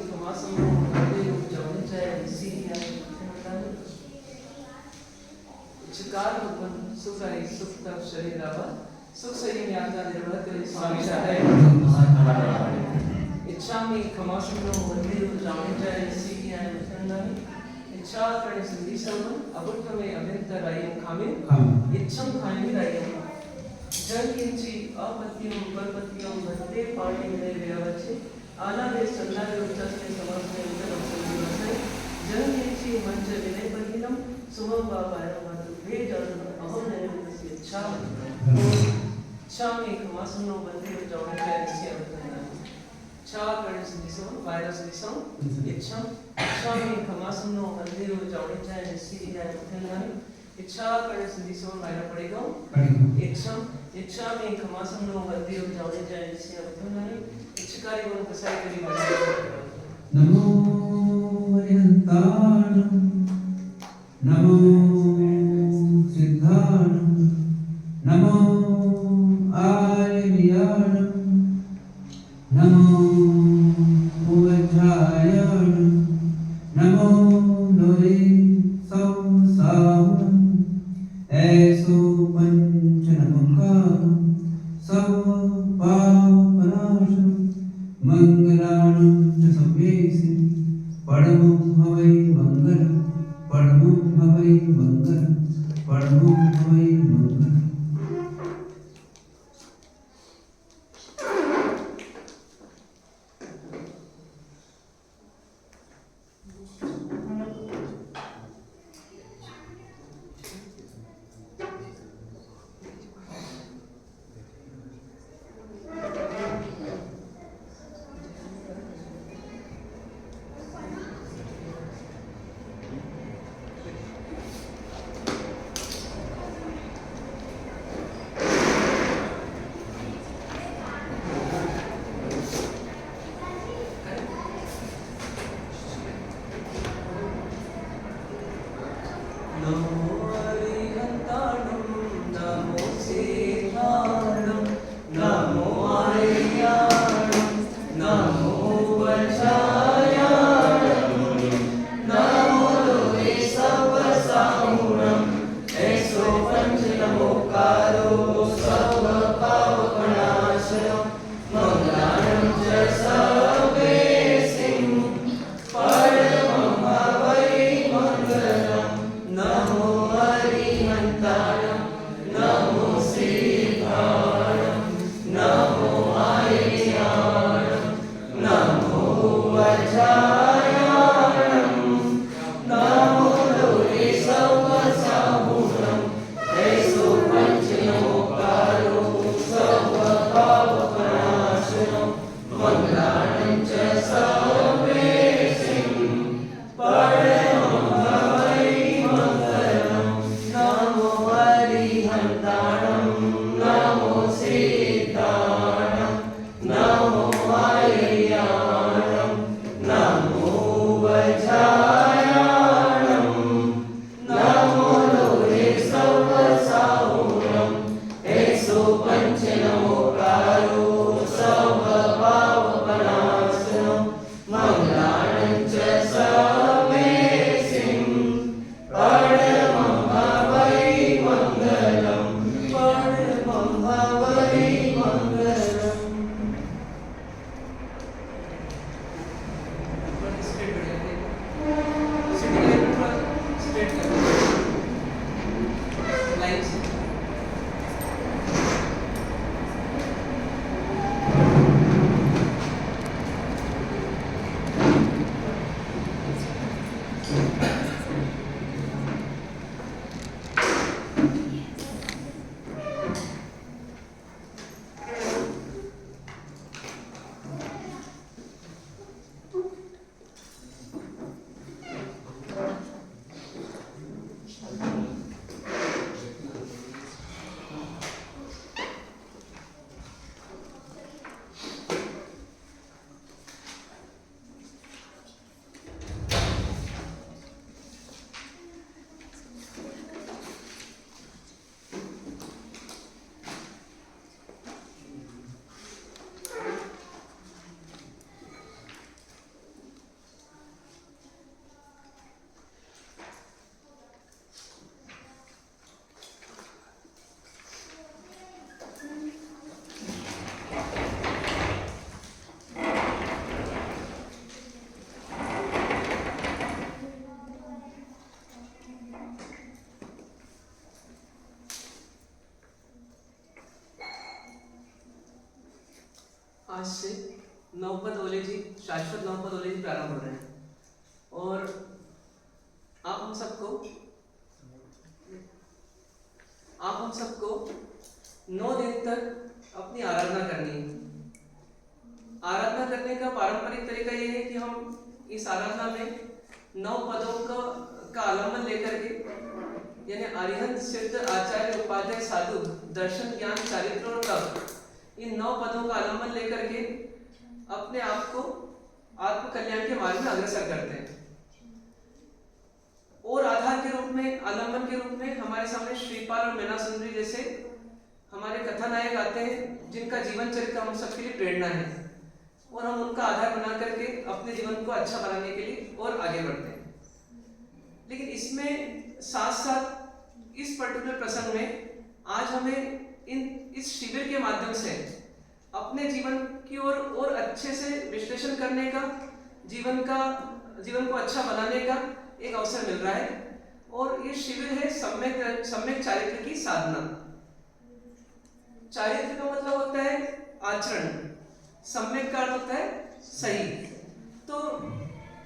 tomaso modelo giovane Siria चिकार उत्पन्न सुखदायी सुख तब शरीर रावा सुख शरीर में आता निर्भर करे स्वामी शादे इच्छा में कमाशुनो मंदिर जाने जाए Siria उत्पन्नानी इच्छा करने सिद्धि सर्वन अबुद्ध में अभिंतर रायम खामे इच्छम खाने रायम जन किंची अपत्तियों परपत्तियों बनते पार्टी में व्यवच्छे आना दे संना दे उच्चास में समाज में उतर अवसर दिवसे जन किंची मंच विनय परिणम सुबह बाबाया मातु वे जन अहम निर्मित इच्छा में कमासनो बंदे जाने के ऐसे अवतरना इच्छा करने से दिसो वायरस दिसो इच्छा में कमासनो बंदे जाने के ऐसे अवतरना इच्छा करने से दिसो वायरस पड़ेगा इच्छा में कमासनो बंदे जाने के ऐसे अवतरना इच्छकारी वन कसाई करी वाला नमो यंताणं नमो सिद्धाणं नमो आर्याणं नमो उवज्रायणं नमो लोये संसाहं ऐसो पंचनमुखां सर्वपापनाशं मंगलानं च सव्येसिं परमं हवै मंगलं परमं हवै मंगलं परमं हवै मंगलं आज से नवपद ओले जी, शाश्वत नवपद ओले जी प्रारंभ हो रहे हैं और आप हम सबको 9 दिन तक अपनी आराधना करनी है। आराधना करने का पारंपरिक तरीका ये है कि हम इस आराधना में 9 पदों का आलम्बन लेकर के, यानी अरिहंत सिद्ध आचार्य उपाध्याय साधु दर्शन ज्ञान चारित्र और तप, इन 9 पदों का आलम्बन लेकर के अपने आप को आत्म कल्याण के मार्ग में अग्रसर करते हैं। और आधार के रूप में, आलम्बन के रूप में हमारे सामने श्रीपाल और मीना सुंदरी जैसे हमारे कथानायक आते हैं, जिनका जीवन चरित्र हम सबके लिए प्रेरणा है और हम उनका आधार बना करके अपने जीवन को अच्छा बनाने के लिए और आगे बढ़ते हैं। लेकिन इसमें साथ साथ इस पर्टिकुलर प्रसंग में आज हमें इस शिविर के माध्यम से अपने जीवन की ओर और अच्छे से विश्लेषण करने का, जीवन को अच्छा बनाने का एक अवसर मिल रहा है। और ये शिविर है सम्यक चारित्र की साधना। चारित्र का मतलब होता है आचरण, सम्यक का अर्थ होता है सही। तो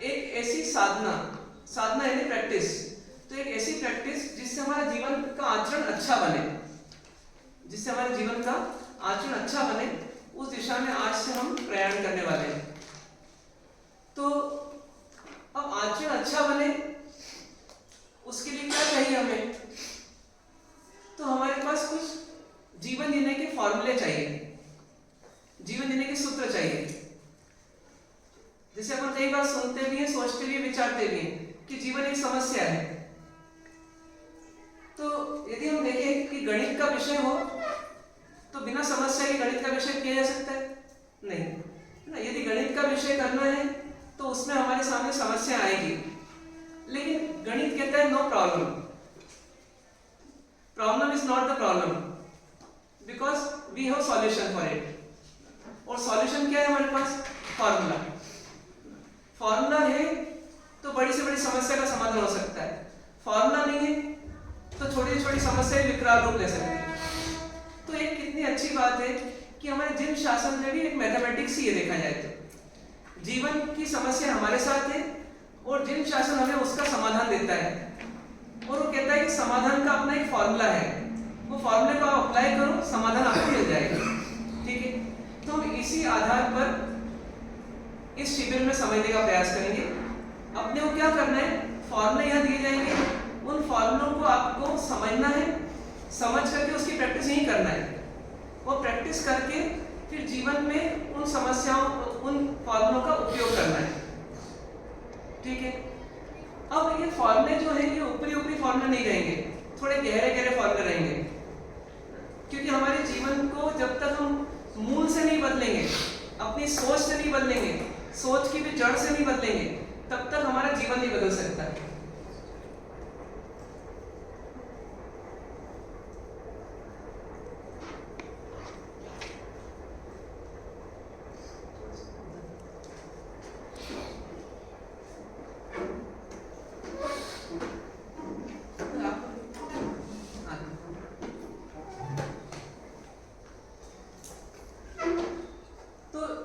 एक ऐसी साधना यानी प्रैक्टिस, तो एक ऐसी प्रैक्टिस जिससे हमारा जीवन का आचरण अच्छा बने, उस दिशा में आज से हम प्रयाण करने वाले हैं। तो अब आचरण अच्छा बने उसके लिए क्या चाहिए हमें? तो हमारे पास कुछ जीवन जीने के फॉर्मूले चाहिए, जीवन जीने के सूत्र चाहिए। जैसे अपन कई बार सुनते भी हैं, सोचते भी हैं, विचारते भी हैं कि जीवन एक समस्या है। तो यदि हम देखें कि गणित का विषय हो तो बिना समस्या के गणित का विषय किया जा सकता है? नहीं ना। यदि गणित का विषय करना है तो उसमें हमारे सामने समस्या आएगी, लेकिन गणित कहता है no problem, problem is not the problem because we have solution for it. और सॉल्यूशन क्या है हमारे पास? फॉर्मूला है तो बड़ी से बड़ी समस्या का समाधान हो सकता है। फॉर्मूला नहीं है तो छोटी छोटी समस्याएं विकराल रूप ले सकती है। तो एक कितनी अच्छी बात है कि हमारे जिन शासन में भी एक मैथमेटिक्स ही है, देखा जाए तो जीवन की समस्या हमारे साथ है और जिन शासन हमें उसका समाधान देता है और वो कहता है कि समाधान का अपना एक फॉर्मूला है, वो फॉर्मूले को आप अप्लाई करो, समाधान आपको मिल जाएगा। ठीक है, तो हम इसी आधार पर इस शिविर में समझने का प्रयास करेंगे। अपने को क्या करना है, फॉर्मूले यहाँ दिए जाएंगे, उन फॉर्मूलों को आपको समझना है, समझ करके उसकी प्रैक्टिस नहीं करना है। वो प्रैक्टिस करके फिर जीवन में उन समस्याओं, उन फॉर्मूलों का उपयोग करना है। ठीक है, अब ये फॉर्मूले जो है ये ऊपरी फॉर्मूले नहीं रहेंगे, थोड़े गहरे फॉर्मूले रहेंगे, क्योंकि हमारे जीवन को जब तक हम मूल से नहीं बदलेंगे, अपनी सोच से नहीं बदलेंगे, सोच की भी जड़ से नहीं बदलेंगे, तब तक हमारा जीवन नहीं बदल सकता।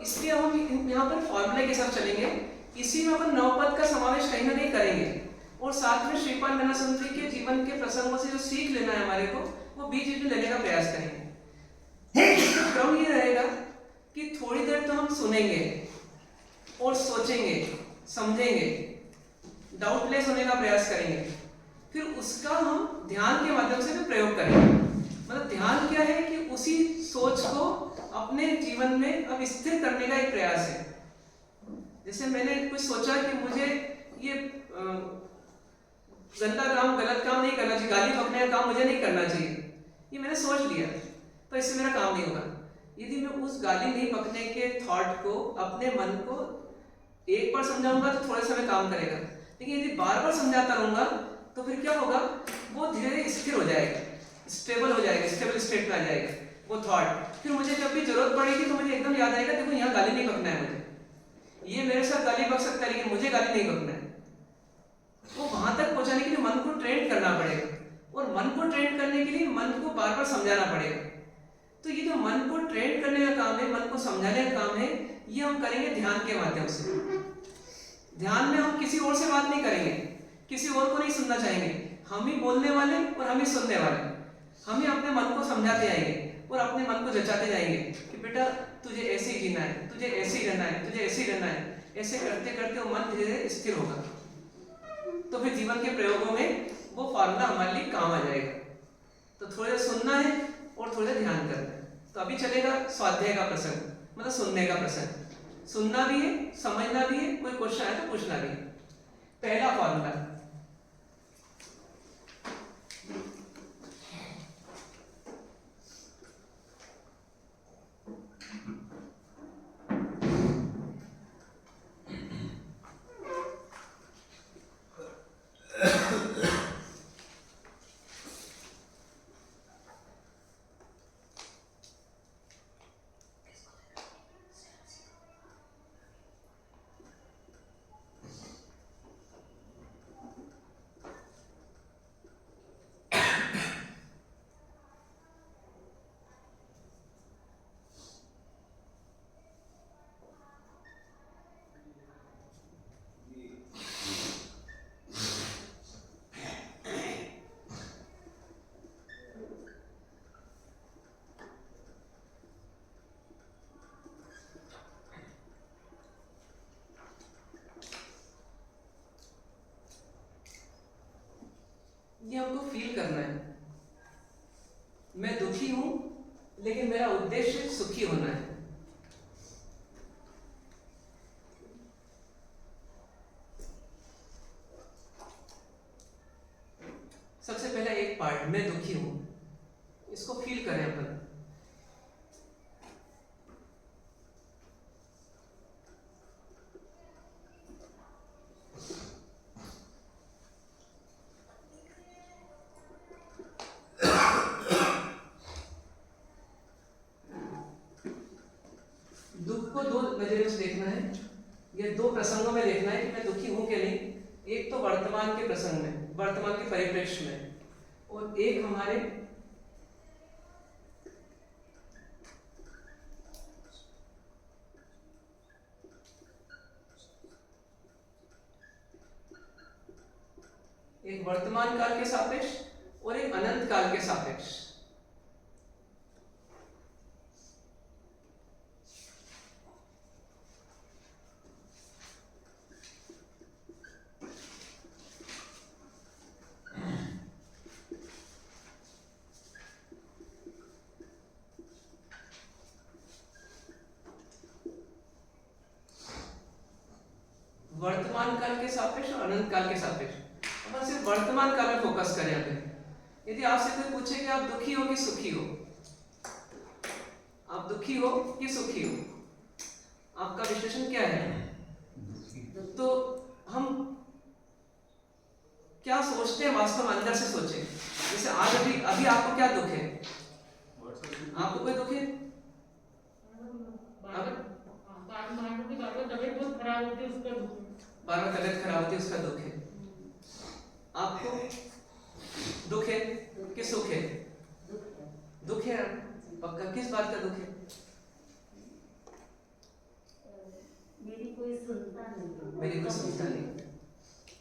इसलिए हम यहाँ पर फॉर्मूले के साथ चलेंगे। इसी में अपन नवपद का समावेश कहीं ना कहीं करेंगे और साथ में श्रीपाल मीना सुंदरी के जीवन के प्रसंगों से जो सीख लेना है हमारे को, वो बीच में लेने का प्रयास करेंगे। क्रम ये रहेगा कि थोड़ी देर तो हम सुनेंगे और सोचेंगे, समझेंगे, डाउटलेस होने का प्रयास करेंगे, फिर उसका हम ध्यान के माध्यम से भी प्रयोग करेंगे। मतलब ध्यान क्या है कि उसी सोच को अपने जीवन में अब स्थिर करने का एक प्रयास है। जैसे मैंने कुछ सोचा कि मुझे ये गंदा काम, गलत काम नहीं करना चाहिए, गाली बकने का काम मुझे नहीं करना चाहिए, ये मैंने सोच लिया, तो इससे मेरा काम नहीं होगा। यदि मैं उस गाली नहीं बकने के थॉट को, अपने मन को एक बार समझाऊंगा तो थोड़े समय काम करेगा, लेकिन यदि बार बार समझाता रहूंगा तो फिर क्या होगा, वो धीरे धीरे स्थिर हो जाएगा, स्टेबल हो जाएगा, स्टेबल स्टेट में आ जाएगा वो थॉट। फिर मुझे जब भी जरूरत पड़ेगी तो मुझे एकदम याद आएगा, देखो यहाँ गाली नहीं बकना है, मुझे ये मेरे साथ गाली बक सकता है लेकिन मुझे गाली नहीं बकना है। वो वहां तक पहुंचाने के लिए मन को ट्रेन करना पड़ेगा, और मन को ट्रेन करने के लिए मन को बार बार समझाना पड़ेगा। तो ये जो मन को ट्रेन करने का काम है, मन को समझाने का काम है, ये हम करेंगे ध्यान के माध्यम से। ध्यान में हम किसी और से बात नहीं करेंगे, किसी और को नहीं सुनना चाहेंगे, हम ही बोलने वाले और हम ही सुनने वाले। हम ही अपने मन को समझाते जाएंगे और अपने मन को जचाते जाएंगे कि बेटा तुझे ऐसे ही जीना है, तुझे ऐसे ही रहना है, तुझे ऐसे ही रहना है। ऐसे करते करते वो मन धीरे धीरे स्थिर होगा, तो फिर जीवन के प्रयोगों में वो फार्मूला हमारे लिए काम आ जाएगा। तो थोड़ा सुनना है और थोड़ा ध्यान करना है। तो अभी चलेगा स्वाध्याय का प्रसंग, मतलब सुनने का प्रसंग। सुनना भी है, समझना भी है, कोई क्वेश्चन आए तो पूछना भी है। पहला फॉर्मूला, ये हमको फील करना है। मैं दुखी हूं लेकिन मेरा उद्देश्य सुखी होना है। सबसे पहला एक पार्ट, मैं दुखी हूं, इसको फील करें अपन। दुख को दो नजरियों से देखना है, या दो प्रसंगों में देखना है कि मैं दुखी हूं कि नहीं। एक तो वर्तमान के प्रसंग में, वर्तमान के परिप्रेक्ष्य में, और एक हमारे एक वर्तमान काल के सापेक्ष और एक अनंत काल के सापेक्ष। वर्तमान काल के सापेक्ष और अनंत काल के सापेक्ष। अपन सिर्फ वर्तमान काल में फोकस करें। अभी यदि आपसे कोई पूछे कि आप दुखी हो कि सुखी हो, आप दुखी हो कि सुखी हो, आपका विश्लेषण क्या है? तो हम क्या सोचते हैं वास्तव में, अंदर से सोचें। जैसे आज अभी आपको क्या दुख है? आपको कोई दुख है? बार बार तबीयत खराब होती है, उसका दुख है। आपको दुख है कि सुख है? दुख है। पक्का? किस बात का दुख है? मेरी कोई सुनता नहीं। मेरी कोई सुनता नहीं।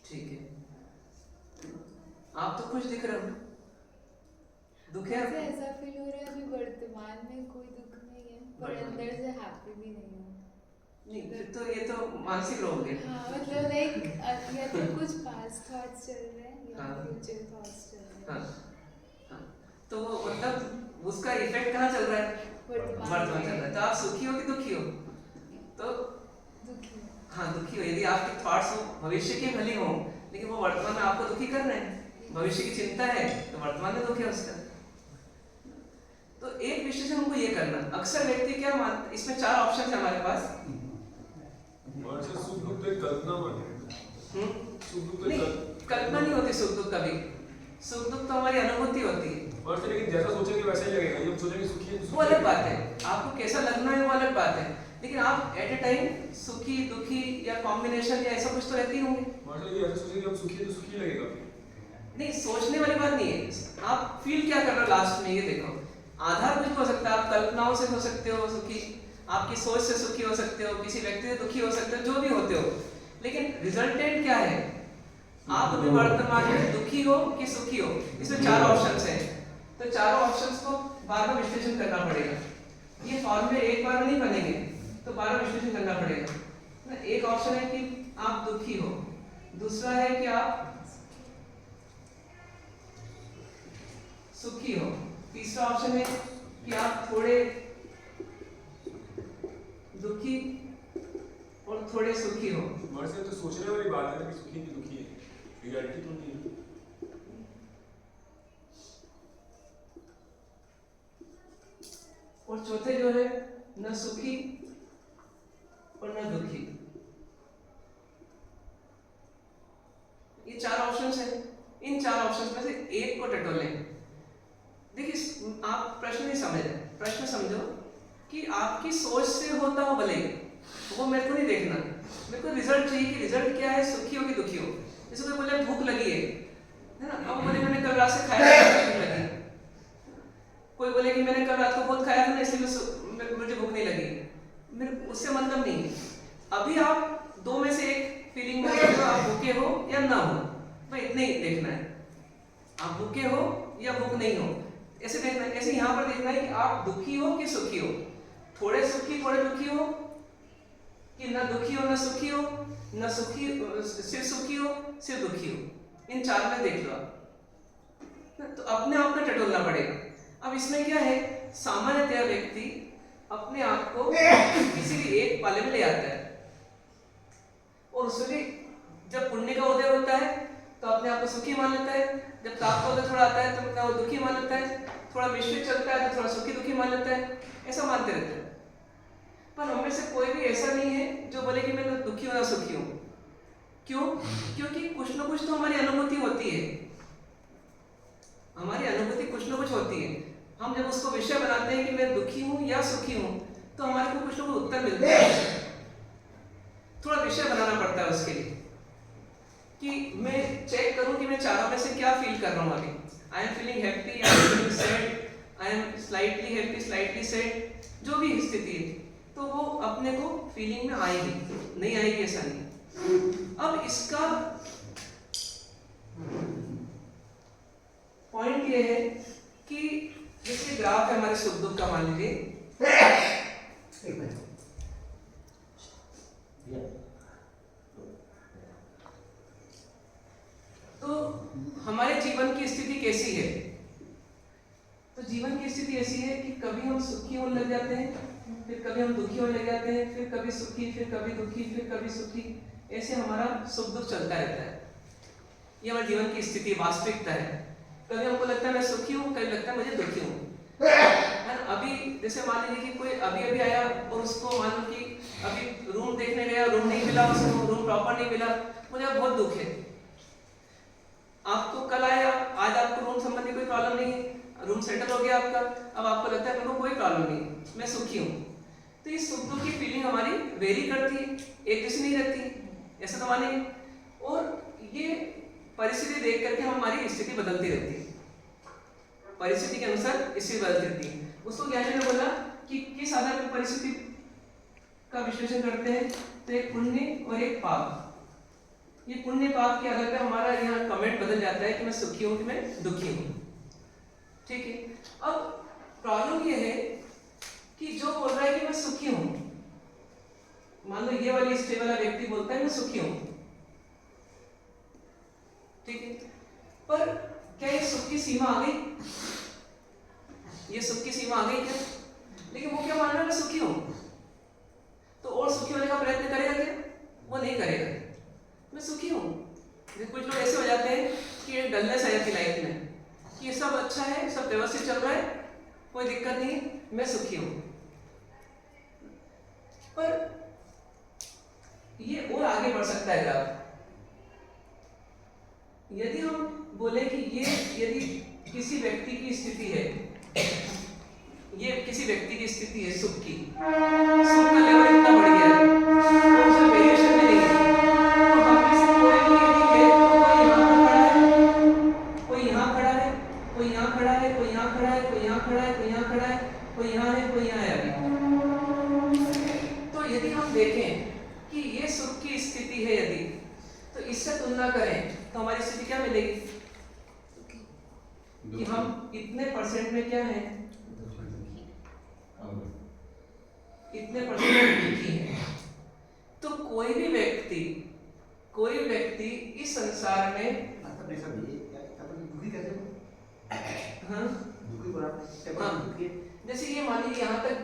ठीक है, आप तो खुश दिख रहे हो। दुख है? ऐसा फील हो रहा है अभी वर्तमान में कोई दुख नहीं है, पर अंदर से हैप्पी भी नहीं हूँ। नहीं, फिर तो ये तो मानसिक रोग है। हाँ, मतलब लाइक या तो कुछ पास्ट थॉट्स चल रहे हैं या फ्यूचर थॉट्स चल रहे हैं। हाँ, तो मतलब उसका इफेक्ट कहाँ चल रहा है? वर्तमान चल रहा है। तो आप सुखी हो कि दुखी हो? तो दुखी। हाँ, दुखी हो। यदि आपके थॉट्स हो भविष्य के भले हो, लेकिन वो वर्तमान में आपको दुखी कर रहे हैं, भविष्य की चिंता है, तो वर्तमान में दुख है उसका। तो एक विश्लेषण हमको ये करना, अक्सर व्यक्ति क्या मानते, इसमें 4 ऑप्शन है हमारे पास। सुख दुख तो कल्पना कल्पना नहीं होती सुख दुख कभी। सुख दुख तो हमारी अनुभूति होती है। लेकिन जैसा सोचेंगे वैसा ही लगेगा। ये सोचेंगे सुखी है, वो अलग बात है, आपको कैसा लगना है वो अलग बात है, लेकिन आप एट ए टाइम सुखी दुखी या कॉम्बिनेशन या ऐसा कुछ तो रहती होंगे। मतलब ये ऐसा सोचेंगे हम सुखी है तो सुखी लगेगा। नहीं, सोचने वाली बात नहीं है। आप फील क्या कर रहे हो लास्ट में, ये देखो। आधार कुछ भी हो सकता है, आप कल्पनाओं से हो सकते हो सुखी, आपकी सोच से सुखी हो सकते हो, किसी व्यक्ति से दुखी हो सकते हो, जो भी होते हो, लेकिन रिजल्टेंट क्या है? आप अभी वर्तमान में दुखी हो कि सुखी हो? इसमें 4 ऑप्शंस हैं, तो चारों ऑप्शंस को बार बार विश्लेषण करना पड़ेगा। ये फॉर्मूले एक बार नहीं बनेंगे, तो बार बार विश्लेषण करना पड़ेगा। एक ऑप्शन है कि आप दुखी हो, दूसरा है कि आप सुखी हो, तीसरा ऑप्शन है कि आप थोड़े दुखी और थोड़े सुखी हो। हमारे से तो सोचने वाली बात है ना कि सुखी की दुखी है, रियलिटी तो नहीं है। और चौथे जो है न सुखी और न दुखी। ये 4 ऑप्शंस हैं, इन 4 ऑप्शंस में से एक को टटोलें। देखिए आप प्रश्न नहीं समझ रहे, प्रश्न समझो कि आपकी सोच से होता हो भले, वो मेरे को नहीं देखना, मेरे को रिजल्ट चाहिए कि रिजल्ट क्या है, सुखी हो कि दुखी हो। जैसे कोई बोले भूख लगी है ना, अब बोले मैंने कल रात से खाया था, भूख लगी। कोई बोले कि मैंने कल रात को बहुत खाया था ना इसलिए मुझे भूख नहीं लगी, मेरे उससे मतलब नहीं। अभी आप 2 में से एक फीलिंग में हो, आप भूखे हो या ना हो, भाई इतना ही देखना है, आप भूखे हो या भूख नहीं हो, ऐसे देखना है। ऐसे यहाँ पर देखना है कि आप दुखी हो कि सुखी हो, थोड़े सुखी थोड़े दुखी हो, कि ना दुखी हो ना सुखी हो, ना सुखी सिर्फ सुखी हो सिर्फ दुखी हो। इन 4 में देख लो आप, तो अपने आप में टटोलना पड़ेगा। अब इसमें क्या है, सामान्यतः व्यक्ति अपने आप को किसी भी एक पाले में ले आता है, और उसमें जब पुण्य का उदय होता है तो अपने आप को सुखी मान लेता है, जब ताप का उदय थोड़ा आता है तो अपने आप को दुखी मान लेता है, थोड़ा मिश्रित चलता है तो थोड़ा सुखी दुखी मान लेता है, ऐसा मानते रहते हैं। पर हमें से कोई भी ऐसा नहीं है जो बोले कि मैं तो दुखी हूं ना सुखी हूं। क्यों? क्योंकि कुछ ना कुछ तो हमारी अनुभूति होती है, हमारी अनुभूति कुछ ना कुछ होती है। हम जब उसको विषय बनाते हैं कि मैं दुखी हूं या सुखी हूं, तो हमारे को कुछ ना कुछ उत्तर मिलता है। थोड़ा विषय बनाना पड़ता है उसके लिए कि मैं चेक करूं कि मैं चारों में से क्या फील कर रहा हूं अभी। I am feeling happy, I am feeling sad, I am slightly happy, slightly sad, जो भी स्थिति है, तो वो अपने को फीलिंग में आएगी, नहीं आएगी ऐसा नहीं। अब इसका पॉइंट ये है कि जैसे ग्राफ है हमारे सुख दुख का, मान लीजिए, तो हमारे जीवन की स्थिति कैसी है? तो जीवन की स्थिति ऐसी है कि कभी हम सुखी होने लग जाते हैं, फिर कभी हम दुखी होने लग जाते हैं, फिर कभी सुखी, फिर कभी दुखी, फिर कभी सुखी, ऐसे हमारा सुख दुख चलता रहता है। ये हमारे जीवन की स्थिति वास्तविकता है। कभी हमको लगता है मैं सुखी हूँ, कभी लगता है मुझे दुखी हूँ। अभी जैसे मान लीजिए कि कोई अभी अभी आया और उसको मान लो कि अभी रूम देखने गया, रूम नहीं मिला उसको, रूम प्रॉपर नहीं मिला, मुझे बहुत दुख है। आपको कल आया, आज आपको रूम संबंधी कोई प्रॉब्लम नहीं है, रूम सेटल हो गया आपका, अब आपको लगता है मेरे को कोई प्रॉब्लम नहीं, मैं सुखी हूँ। तो ये सुख दुख की फीलिंग हमारी वेरी करती है, एक जैसी नहीं रहती, ऐसा तो मानेंगे। और ये परिस्थिति देख करके हमारी स्थिति बदलती रहती है, परिस्थिति के अनुसार स्थिति बदलती रहती है। उसको ज्ञानी ने बोला कि किस आधार पर परिस्थिति का विश्लेषण करते हैं, तो एक पुण्य और एक पाप। ये पुण्य पाप के आधार पर हमारा यहाँ कमेंट बदल जाता है कि मैं सुखी हूँ कि मैं दुखी हूँ। ठीक है, अब प्रॉब्लम ये है कि जो बोल रहा है कि मैं सुखी हूँ, मान लो ये वाली स्टेज वाला व्यक्ति बोलता है मैं सुखी हूँ, ठीक है, पर क्या ये सुख की सीमा आ गई? ये सुख की सीमा आ गई क्या? लेकिन वो क्या मान रहा है मैं सुखी हूँ, तो और सुखी होने का प्रयत्न करेगा क्या? वो नहीं करेगा। मैं सुखी हूँ। कुछ लोग ऐसे हो जाते हैं कि डलनेस आ जाती लाइफ में कि ये सब अच्छा है, सब व्यवस्थित चल रहा है, कोई दिक्कत नहीं, मैं सुखी हूँ। पर ये और आगे बढ़ सकता है ग्राफ। यदि हम बोले कि ये यदि किसी व्यक्ति की स्थिति है, ये किसी व्यक्ति की स्थिति है सुख की, सुख का लेवल इतना बढ़ गया है, तो उसमें वेरिएशन में नहीं है। तो हम में से कोई भी यदि है तो कोई यहाँ खड़ा है, कोई यहाँ खड़ा है, कोई यहाँ खड़ा है, कोई यहाँ खड़ा है, कोई यहाँ खड़ा है, कोई यहाँ खड़ा है यदि, तो इससे तुलना करें तो हमारी स्थिति क्या मिलेगी कि हम इतने परसेंट में क्या है, इतने परसेंट में दुखी है। तो कोई भी व्यक्ति इस संसार में जैसे ये मान लीजिए यहाँ तक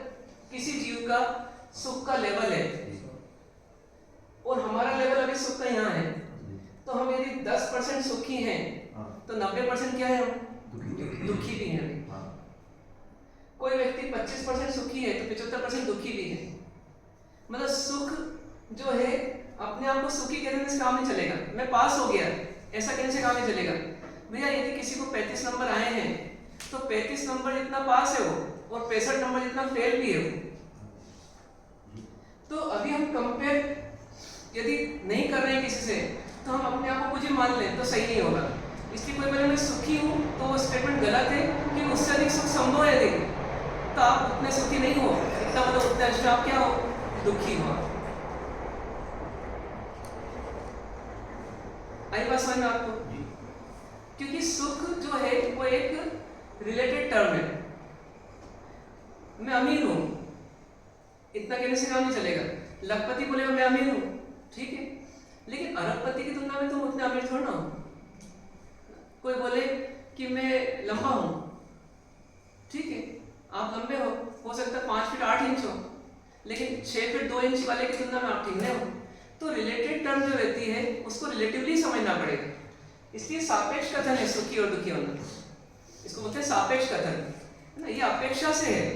किसी जीव का सुख का लेवल है और हमारा लेवल अभी सुख का यहाँ है, तो हम यदि 10% सुखी हैं तो 90% क्या है, हम दुखी भी हैं। कोई व्यक्ति 25% सुखी है तो 75% दुखी भी है। मतलब सुख जो है अपने आप को सुखी कहने से काम नहीं चलेगा, मैं पास हो गया ऐसा कहने से काम नहीं चलेगा। भैया यदि किसी को 35 नंबर आए हैं तो 35 नंबर जितना पास है वो और 65 नंबर जितना फेल भी है वो। तो अभी हम कंपेयर यदि नहीं कर रहे हैं किसी से तो हम अपने आप को कुछ ही मान लें तो सही नहीं होगा। इसलिए कोई बोले मैं सुखी हूँ तो वो स्टेटमेंट गलत है, कि उससे अधिक सुख संभव है यदि तो आप उतने सुखी नहीं हो, इतना मतलब उतने अच्छे आप क्या हो, दुखी हो। आई बात समझ में आपको? क्योंकि सुख जो है वो एक रिलेटेड टर्म है। मैं अमीर हूं इतना कहने से काम नहीं चलेगा। लखपति बोलेगा मैं अमीर हूं, ठीक है, लेकिन अरबपति की तुलना में तुम उतने अमीर थोड़ा ना हो। कोई बोले कि मैं लंबा हूं, ठीक है, आप लंबे हो सकता है 5 फीट 8 इंच हो, लेकिन 6 फीट 2 इंच वाले की तुलना में आप ठीक नहीं हो। तो रिलेटेड टर्म जो रहती है उसको रिलेटिवली समझना पड़ेगा। इसलिए सापेक्ष कथन है सुखी और दुखी होना, इसको बोलते हैं सापेक्ष कथन, है ना। ये अपेक्षा से है,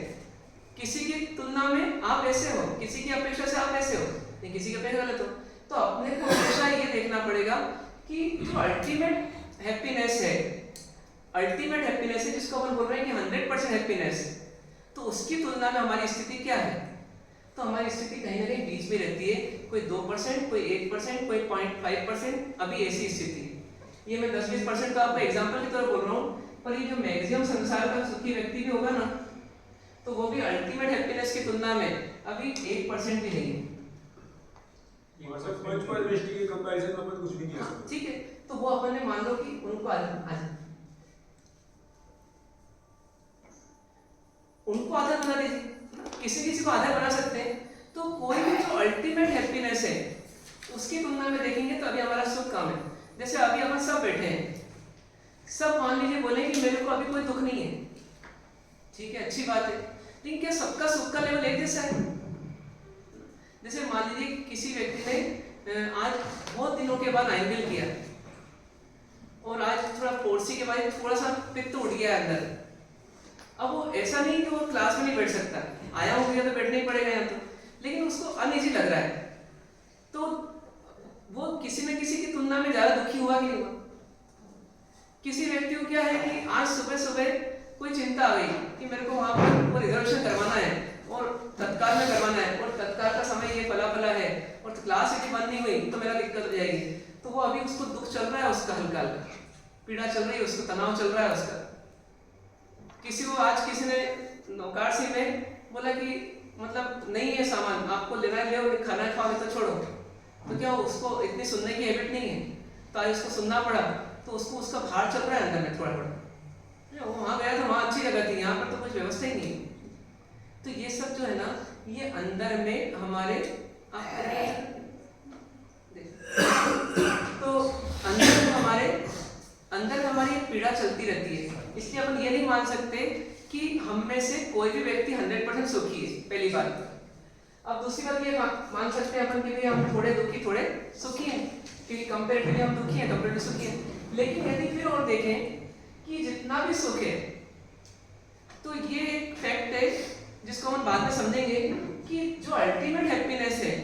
किसी की तुलना में आप ऐसे हो, किसी की अपेक्षा से आप ऐसे हो, नहीं किसी की अपेक्षा गलत हो। तो अपने को हमेशा ये देखना पड़ेगा कि जो अल्टीमेट हैप्पीनेस है, अल्टीमेट हैप्पीनेस है जिसको अपन बोल रहे हैं कि 100% हैप्पीनेस, तो उसकी तुलना में हमारी स्थिति क्या है। तो हमारी स्थिति कहीं ना कहीं बीच में रहती है, कोई 2%, कोई 1%, कोई 0.5%, अभी ऐसी स्थिति। ये मैं 10-20% का आपको एग्जांपल की तरह बोल रहा हूँ, पर ये जो मैक्सिमम संसार का सुखी व्यक्ति भी होगा ना, तो वो भी अल्टीमेट हैप्पीनेस की तुलना में अभी 1% भी नहीं है। कंपैरिजन में कुछ भी नहीं है, ठीक है। तो वो अपन ने मान लो कि उनको आधार बना दीजिए, किसी को आधार बना सकते हैं। तो कोई भी जो अल्टीमेट हैप्पीनेस है उसकी तुलना में देखेंगे तो अभी हमारा सुख कम है। जैसे अभी अपन सब बैठे हैं, सब मान लीजिए बोले कि मेरे को अभी कोई दुख नहीं है, ठीक है, अच्छी बात है, लेकिन क्या सबका सुख का लेवल एक जैसा है? जैसे मान लीजिए किसी व्यक्ति ने आज बहुत दिनों के बाद आईपीएल किया और आज थोड़ा फोर्सी के बाद थोड़ा सा पित्त उठ गया अंदर। अब वो ऐसा नहीं कि वो क्लास में नहीं बैठ सकता, आया हो गया तो बैठना ही पड़ेगा यहाँ, तो लेकिन उसको अनईजी लग रहा है, तो वो किसी न किसी की तुलना में ज्यादा दुखी हुआ कि नहीं हुआ? किसी व्यक्ति को क्या है कि आज सुबह सुबह कोई चिंता आ गई कि मेरे को वहां पर वो रिजर्वेशन करवाना है और तत्काल में करवाना है और तत्काल का समय ये फला है और क्लास यदि बंद नहीं हुई तो मेरा दिक्कत हो जाएगी। तो वो अभी उसको दुख चल रहा है, उसका हल्का पीड़ा चल रही है, उसको तनाव चल रहा है उसका। किसी को आज किसी ने नौकारसी में बोला कि मतलब नहीं है सामान, आपको लेना है ले और खाना है खाओ, तो छोड़ो। तो क्या उसको इतनी सुनने की हैबिट नहीं है, तो आज उसको सुनना पड़ा, तो उसको उसका भार चल रहा है अंदर में थोड़ा थोड़ा। वहां गया था, वहां अच्छी जगह थी, यहाँ पर तो कुछ व्यवस्था ही नहीं है। तो ये सब जो है ना, ये अंदर में हमारे तो अंदर हमारी पीड़ा चलती रहती है। इसलिए अपन ये नहीं मान सकते कि हम में से कोई भी व्यक्ति 100% सुखी है, पहली बात। अब दूसरी बात ये मान सकते हैं अपन कि भाई हम थोड़े दुखी थोड़े सुखी हैं, क्योंकि कंपैरेटिवली हम दुखी हैं, कंपैरेटिवली सुखी हैं। लेकिन यदि फिर और देखें कि जितना भी सुख है, तो ये एक फैक्ट है जिसको हम बाद में समझेंगे कि जो अल्टीमेट हैप्पीनेस है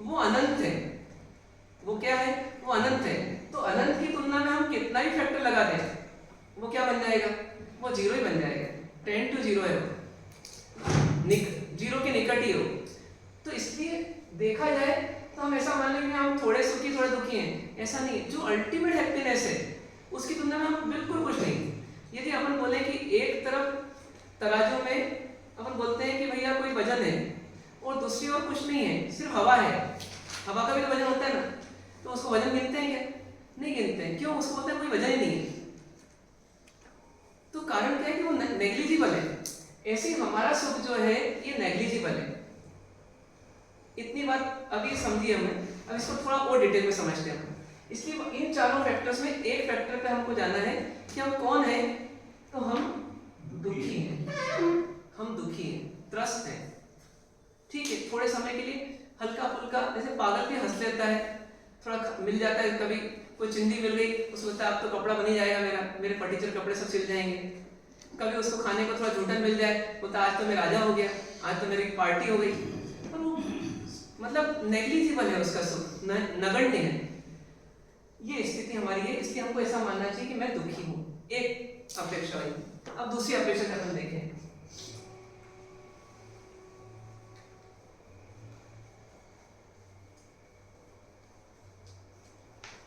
वो अनंत है। वो क्या है? वो अनंत है। तो अनंत की तुलना में हम कितना भी फैक्टर लगा दें, वो क्या बन जाएगा? वो जीरो ही बन जाएगा। 10 to 0 है वो, जीरो के निकट ही हो। तो इसलिए देखा जाए तो हम ऐसा मान लेंगे हम थोड़े सुखी थोड़े दुखी हैं, ऐसा नहीं। जो अल्टीमेट हैप्पीनेस है उसकी तुलना में हम बिल्कुल कुछ नहीं। यदि अपन बोले कि एक तरफ तराजू में अपन बोलते हैं कि भैया कोई वजन है और दूसरी ओर कुछ नहीं है, सिर्फ हवा है, हवा का भी तो वजन होता है ना, वजन गिनते हैं क्या? नहीं गिनते हैं। क्यों? उसको बोलते हैं कोई वजन ही नहीं है। तो कारण क्या है कि वो नेग्लिजिबल है। ऐसे ही हमारा सुख जो है ये नेग्लिजिबल है। इतनी बात अभी समझी हमने, अब इसको थोड़ा और डिटेल में समझते हैं। इसलिए इन चारों फैक्टर्स में एक फैक्टर पे हमको जाना है कि हम कौन है। तो हम दुखी हैं, हम दुखी हैं, त्रस्त हैं। ठीक है, थोड़े समय के लिए हल्का फुल्का, जैसे पागल भी हंस लेता है, थोड़ा मिल जाता है, कभी कोई चिंदी मिल गई, उसको लगता है अब तो कपड़ा बन ही जाएगा मेरा, मेरे फटीचर कपड़े सब सिल जाएंगे। कभी उसको खाने को थोड़ा झूठन मिल जाए, बोलता आज तो मैं राजा हो गया, आज तो मेरी पार्टी हो गई। पर वो मतलब नेग्लिजिबल है उसका सुख, नगण्य है। ये स्थिति हमारी है, इसलिए हमको ऐसा मानना चाहिए कि मैं दुखी हूँ। एक अपेक्षा हुई। अब दूसरी अपेक्षा का हम देखें।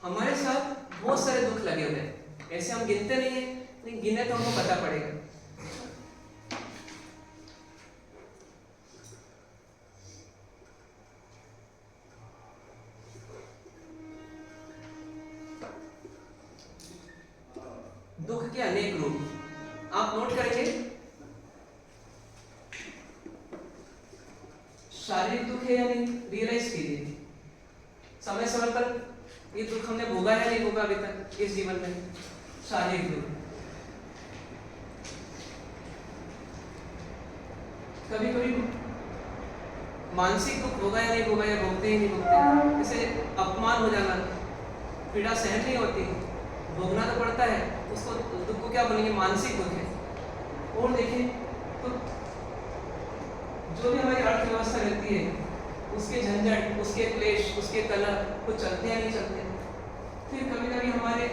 हमारे साथ बहुत सारे दुख लगे हुए हैं, ऐसे हम गिनते नहीं है, लेकिन गिने तो हमको पता पड़ेगा। दुख के अनेक रूप आप नोट करेंगे। शारीरिक दुख है या नहीं, रियलाइज कीजिए। समय समय पर ये दुख हमने भोगा है नहीं भोगा अभी तक इस जीवन में। शारीरिक दुख, कभी कभी मानसिक दुख भोगा या नहीं भोगा, या भोगते ही नहीं भोगते। जैसे अपमान हो जाना, पीड़ा सहन नहीं होती, भोगना तो पड़ता है, उसको दुख को क्या बोलेंगे? मानसिक दुख है। और देखें तो जो भी हमारी अर्थव्यवस्था रहती है, उसके झंझट, उसके क्लेश, उसके कलह कुछ चलते हैं नहीं चलते। फिर कभी कभी हमारे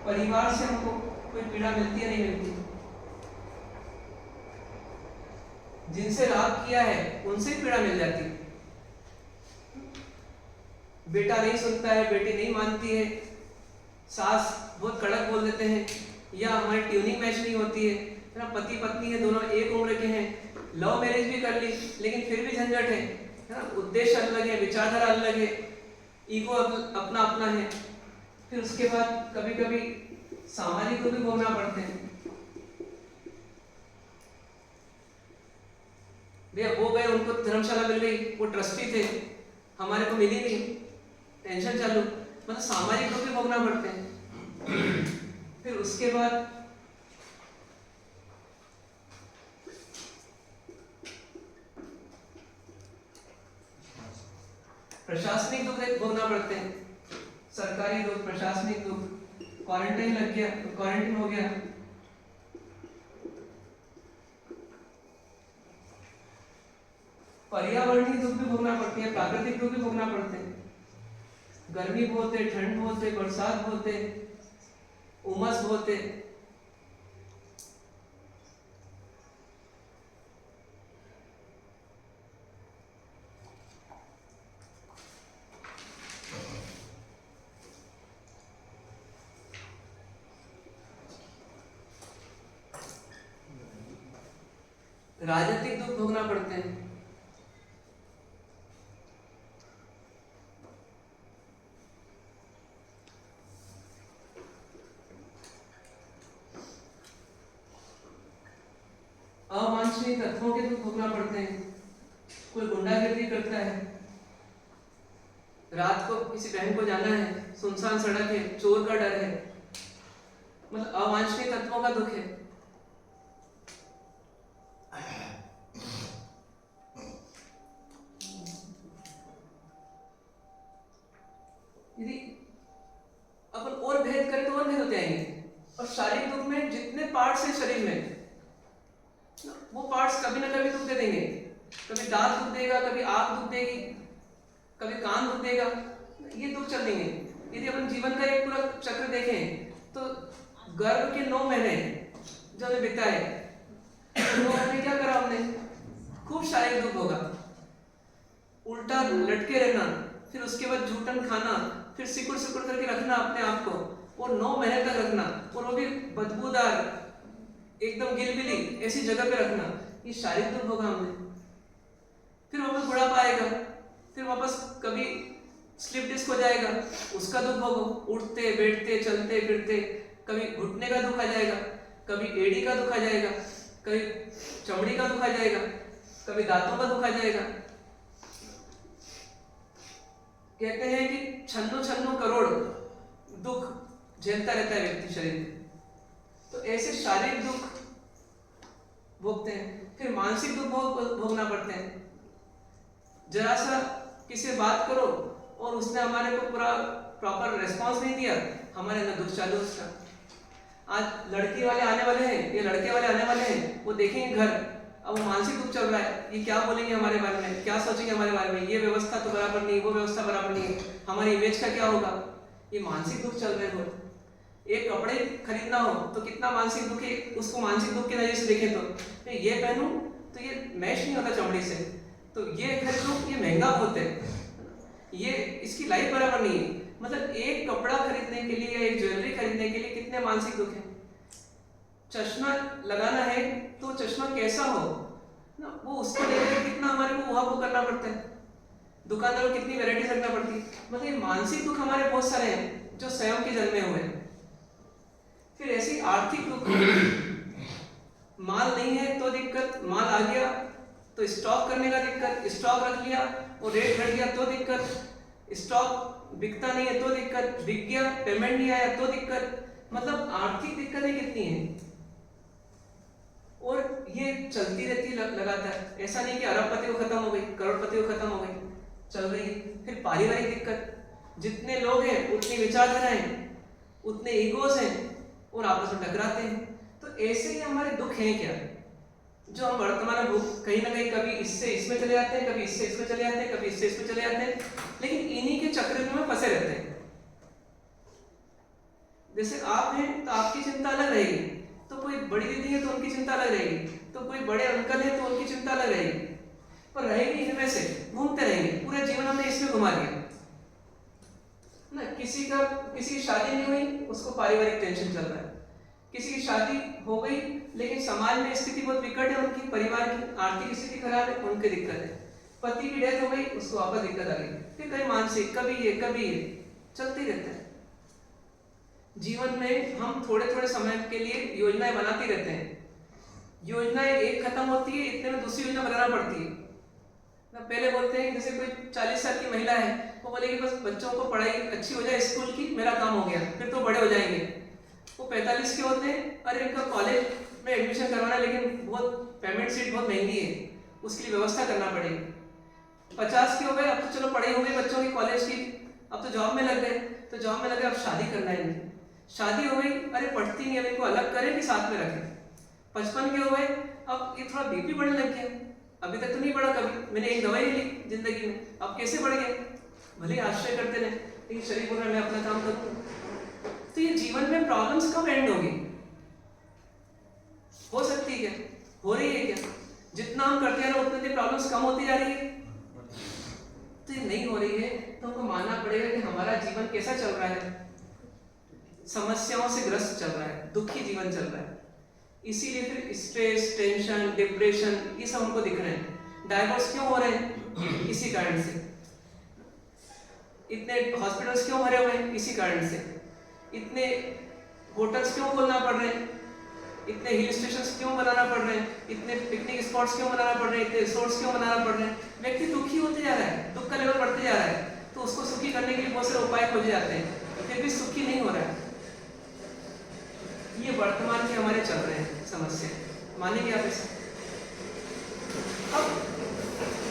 परिवार से हमको कोई पीड़ा मिलती है नहीं मिलती, जिनसे लाभ किया है उनसे पीड़ा मिल जाती है। बेटा नहीं सुनता है, बेटी नहीं मानती है, सास बहुत कड़क बोल देते हैं, या हमारी ट्यूनिंग मैच नहीं होती है। पति पत्नी है, दोनों एक उम्र के हैं, लव मैरिज भी कर ली, लेकिन फिर भी झंझट है ना। उद्देश्य अलग है, विचारधारा अलग है, ईगो अपना अपना है। फिर उसके बाद कभी कभी सामाजिक को भी भोगना पड़ते हैं। भैया वो गए, उनको धर्मशाला मिल गई, वो ट्रस्टी थे, हमारे को मिली नहीं, टेंशन चालू। मतलब सामाजिक को भी भोगना पड़ते हैं। फिर उसके बाद प्रशासनिक दुख भोगना पड़ते हैं। सरकारी दुख, प्रशासनिक दुख, क्वारंटाइन लग गया तो क्वारंटाइन हो गया। पर्यावरणीय दुख भी भोगना पड़ती है, प्राकृतिक दुख भी भोगना पड़ते हैं। गर्मी बहुत है, ठंड बहुत है, बरसात बहुत है, उमस बहुत है। राजनीतिक दुख भोगना पड़ते हैं। अवांछनीय तत्वों के दुख भोगना पड़ते हैं। कोई गुंडागिरी करता है, रात को किसी बहन को जाना है, सुनसान सड़क है, चोर का डर है, मतलब अवांछनीय तत्वों का दुख है। यदि अपन और भेद करें तो और भेद होते आएंगे। और शारीरिक दुख में जितने पार्ट्स हैं शरीर में, वो पार्ट्स कभी ना कभी दुख दे देंगे। कभी दांत दुख देगा, कभी आंख दुख देगी, कभी कान दुख देगा, ये दुख चल देंगे। यदि अपन जीवन का एक पूरा चक्र देखें तो गर्भ के 9 महीने जो हमने बिताए, 9 महीने क्या करा हमने? खूब शारीरिक दुख होगा, उल्टा लटके रहना, फिर उसके बाद जूठन खाना, फिर सिकुड़ सिकुड़ करके रखना अपने आप को, और 9 महीने तक रखना, और वो भी बदबूदार एकदम गिलबिली ऐसी जगह पे रखना। ये शारीरिक दुख होगा हमने। फिर वापस बुढ़ापा आएगा, फिर वापस कभी स्लिप डिस्क हो जाएगा, उसका दुख भोगो, उठते बैठते चलते फिरते, कभी घुटने का दुख आ जाएगा, कभी एड़ी का दुख आ जाएगा, कभी चमड़ी का दुख आ जाएगा, कभी दांतों का दुख आ जाएगा। कहते हैं कि छन्नो छन्नो करोड़ दुख झेलता रहता है व्यक्ति शरीर में। तो ऐसे शारीरिक दुख भोगते हैं, फिर मानसिक दुख भोगना पड़ते हैं। जरा सा किसी से बात करो और उसने हमारे को पूरा प्रॉपर रिस्पांस नहीं दिया, हमारे अंदर दुख चालू उसका। आज लड़की वाले आने वाले हैं, ये लड़के वाले आने वाले हैं, वो देखेंगे घर, अब वो मानसिक दुख चल रहा है, ये क्या बोलेंगे हमारे बारे में, क्या सोचेंगे हमारे बारे में, ये व्यवस्था तो बराबर नहीं, वो व्यवस्था बराबर नहीं है, हमारी इमेज का क्या होगा। ये मानसिक दुख चल रहे हो। एक कपड़े खरीदना हो तो कितना मानसिक दुख है, उसको मानसिक दुख के नजर से देखें तो ये पहनूं तो ये मैच नहीं होता चमड़ी से, तो ये खरीदूं ये महंगा बहुत है, ये इसकी लाइफ बराबर नहीं है। मतलब एक कपड़ा खरीदने के लिए, एक ज्वेलरी खरीदने के लिए कितने मानसिक दुख है। चश्मा लगाना है तो चश्मा कैसा हो ना, वो उसको लेकर कितना हमारे को वो करना पड़ता है, दुकानदारों को कितनी वैरायटी रखना पड़ती है। मतलब ये मानसिक दुख हमारे बहुत सारे हैं जो स्वयं के जन्मे हुए हैं। फिर ऐसी आर्थिक दुख, माल नहीं है तो दिक्कत, माल आ गया तो स्टॉक करने का दिक्कत, स्टॉक रख लिया और रेट घट गया तो दिक्कत, स्टॉक बिकता नहीं है तो दिक्कत, बिक गया पेमेंट नहीं आया तो दिक्कत। मतलब आर्थिक दिक्कतें कितनी हैं और ये चलती रहती है लगातार। ऐसा नहीं कि अरबपति को खत्म हो गई, करोड़पति को खत्म हो गई, चल रही है। फिर पारिवारिक दिक्कत, जितने लोग हैं उतनी विचारधारा हैं, उतने ईगोज हैं और आपस में टकराते हैं। तो ऐसे ही हमारे दुख हैं क्या, जो हम वर्तमान में कहीं ना कहीं कभी इससे इसमें चले जाते हैं, कभी इससे इसमें चले जाते हैं, कभी इससे इसमें चले जाते हैं, लेकिन इन्हीं के चक्र में फंसे रहते हैं। जैसे आप हैं तो आपकी चिंता अलग रहेगी, तो कोई बड़ी दीदी है तो उनकी चिंता अलग रहेगी, तो कोई बड़े अंकल है तो उनकी चिंता अलग रहेगी, पर रहेगी इनमें से, घूमते रहेंगे। पूरा जीवन हमने इसमें घुमा दिया ना। किसी की शादी नहीं हुई, उसको पारिवारिक टेंशन चल रहा है। किसी की शादी हो गई लेकिन समाज में स्थिति बहुत विकट है, उनकी परिवार की आर्थिक स्थिति खराब है, उनकी दिक्कत है। पति की डेथ हो गई, उसको वापस दिक्कत आ गई, फिर कहीं मानसिक, कभी ये चलते रहता है। जीवन में हम थोड़े थोड़े समय के लिए योजनाएं बनाते रहते हैं। योजनाएं एक खत्म होती है, इतने में दूसरी योजना बनाना पड़ती है। पहले बोलते हैं जैसे कोई 40 साल की महिला है, वो बोलेगी बस बच्चों को पढ़ाई अच्छी हो जाए स्कूल की, मेरा काम हो गया, फिर तो बड़े हो जाएंगे। वो 45 के होते हैं, अरे इनका कॉलेज में एडमिशन करवाना है लेकिन बहुत पेमेंट सीट बहुत महंगी है, उसके लिए व्यवस्था करना पड़ेगी। 50 के हो गए, अब तो चलो पढ़ाई हो गई बच्चों की कॉलेज की, अब तो जॉब में लग गए, तो जॉब में लगे अब शादी करना है इन्हें। शादी हो गई, अरे पढ़ती नहीं, अब इनको अलग करें कि साथ में रखें। 55 के हो गए, अब ये थोड़ा बीपी बढ़ने लग गया, अभी तक तो नहीं बढ़ा कभी, मैंने एक दवाई ली जिंदगी में, अब कैसे बढ़ गया। भले आश्रय करते रहे लेकिन शरीर बोल रहा है मैं अपना काम करूँ। तो ये जीवन में प्रॉब्लम्स कब एंड होगी, हो सकती है क्या, हो रही है क्या? जितना हम करते हैं ना उतनी देर प्रॉब्लम्स कम होती जा रही है। तो ये नहीं हो रही है तो हमको मानना पड़ेगा कि हमारा जीवन कैसा चल रहा है, समस्याओं से ग्रस्त चल रहा है, दुखी जीवन चल रहा है। इसीलिए फिर स्ट्रेस, टेंशन, डिप्रेशन ये सब हमको दिख रहे हैं। डाइवोर्स क्यों हो रहे हैं, इसी कारण से। इतने हॉस्पिटल्स क्यों भरे हुए हैं, इसी कारण से। इतने होटल्स क्यों खोलना पड़ रहे हैं, इतने हिल स्टेशंस क्यों बनाना पड़ रहे हैं, इतने पिकनिक स्पॉट्स क्यों बनाना पड़ रहे हैं, इतने रिसोर्ट्स क्यों बनाना पड़ रहे हैं। व्यक्ति दुखी होते जा रहा है, दुख का लेवल बढ़ते जा रहा है, तो उसको सुखी करने के लिए बहुत सारे उपाय खोजे जाते हैं, फिर भी सुखी नहीं हो रहा है। ये वर्तमान के हमारे चल रहे हैं समस्या, मानेंगे आप इसे? अब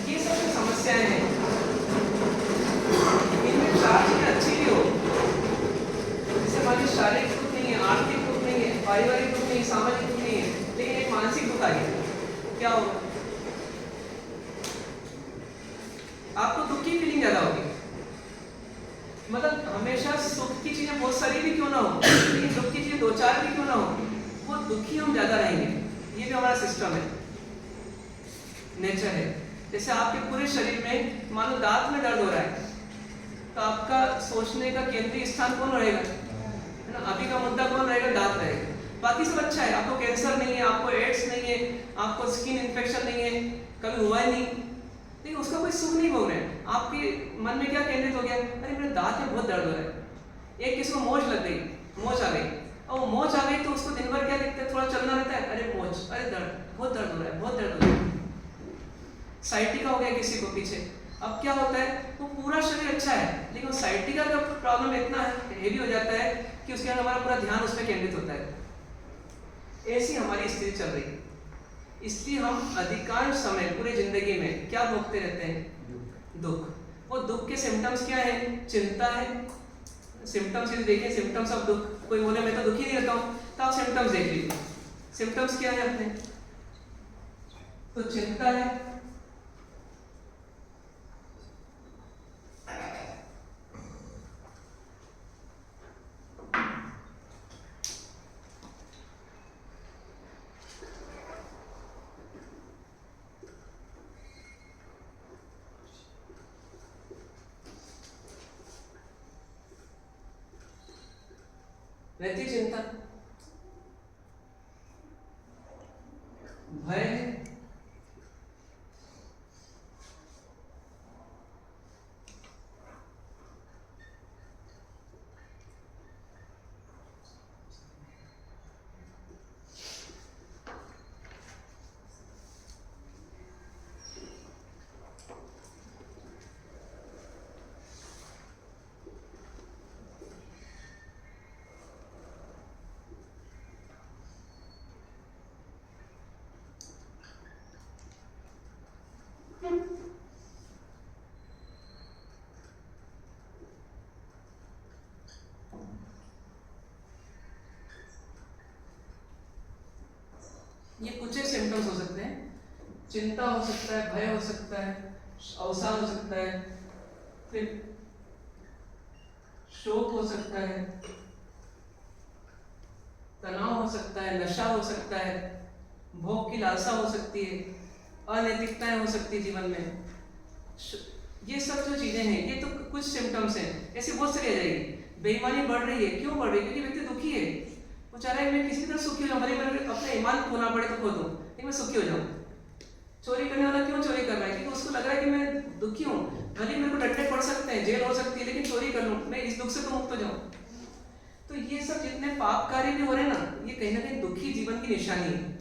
ये सब जो समस्याएं हैं, इनमें चार चीजें अच्छी भी हो, जैसे हमारी शारीरिक दुख नहीं है, आर्थिक दुख नहीं है, पारिवारिक दुख नहीं है, सामाजिक दुख नहीं है, लेकिन एक मानसिक दुख आ गया, क्या होगा? आपको दुख की फीलिंग ज्यादा होगी। मतलब हमेशा सुख की चीजें बहुत सारी भी क्यों ना हो, लेकिन दुख की चीजें 2-4 भी क्यों ना हो, वो दुखी हम ज्यादा रहेंगे। ये भी हमारा सिस्टम है, नेचर है। जैसे आपके पूरे शरीर में मानो दांत में दर्द हो रहा है, तो आपका सोचने का केंद्रीय स्थान कौन रहेगा, है ना? अभी का मुद्दा कौन रहेगा, दांत रहेगा। बाकी सब अच्छा है, आपको कैंसर नहीं है, आपको एड्स नहीं है, आपको स्किन इन्फेक्शन नहीं है, कभी हुआ ही नहीं, लेकिन उसका कोई सुख नहीं भोग रहे हैं। आपके मन में क्या केंद्रित हो गया, अरे मेरे दांत में बहुत दर्द हो रहा है। एक किसी को मोच लग गई, मोच आ गई, और वो मोच आ गई तो उसको दिन भर क्या दिखता है, थोड़ा चलना रहता है, अरे मोच, अरे दर्द, बहुत दर्द हो रहा है, बहुत दर्द हो रहा है। साइटिका हो गया किसी को पीछे, अब क्या होता है, वो पूरा शरीर अच्छा है लेकिन वो साइटिका का प्रॉब्लम इतना हेवी हो जाता है कि उसके बाद हमारा पूरा ध्यान उस पर केंद्रित होता है। ऐसी हमारी स्थिति चल रही है। इसलिए हम अधिकांश समय पूरी जिंदगी में क्या भोगते रहते हैं, दुख। वो दुख के सिम्टम्स क्या है, चिंता है। सिम्टम्स देखिए, सिम्टम्स ऑफ दुख। कोई बोले मैं तो दुखी नहीं रहता हूँ, तो आप सिम्टम्स देख लीजिए। सिम्टम्स क्या है अपने, तो चिंता है, रहती चिंता, भय है, ये कुछ ही सिम्टम्स हो सकते हैं। चिंता हो सकता है, भय हो सकता है, अवसाद हो सकता है, फिर शोक हो सकता है, तनाव हो सकता है, नशा हो सकता है, भोग की लालसा हो सकती है, अनैतिकताएं हो सकती है जीवन में। ये सब जो चीजें हैं, ये तो कुछ सिम्टम्स हैं। ऐसे बहुत सारी आ जाएगी। बेईमानी बढ़ रही है, क्यों बढ़ रही है, क्योंकि व्यक्ति दुखी है। वो चाह रहा है मैं किसी तरह सुखी हो जाऊं, भले मैं अपना ईमान खोना पड़े तो खो दूं, लेकिन मैं सुखी हो जाऊं। चोरी करने वाला क्यों चोरी कर रहा है, क्योंकि उसको लग रहा है कि मैं दुखी हूं, भले मेरे को डंडे पड़ सकते हैं, जेल हो सकती है, लेकिन चोरी कर लूं, मैं इस दुख से तो मुक्त हो जाऊं। तो ये सब जितने पाप कार्य भी हो रहे हैं ना, ये कहीं ना कहीं दुखी जीवन की निशानी है।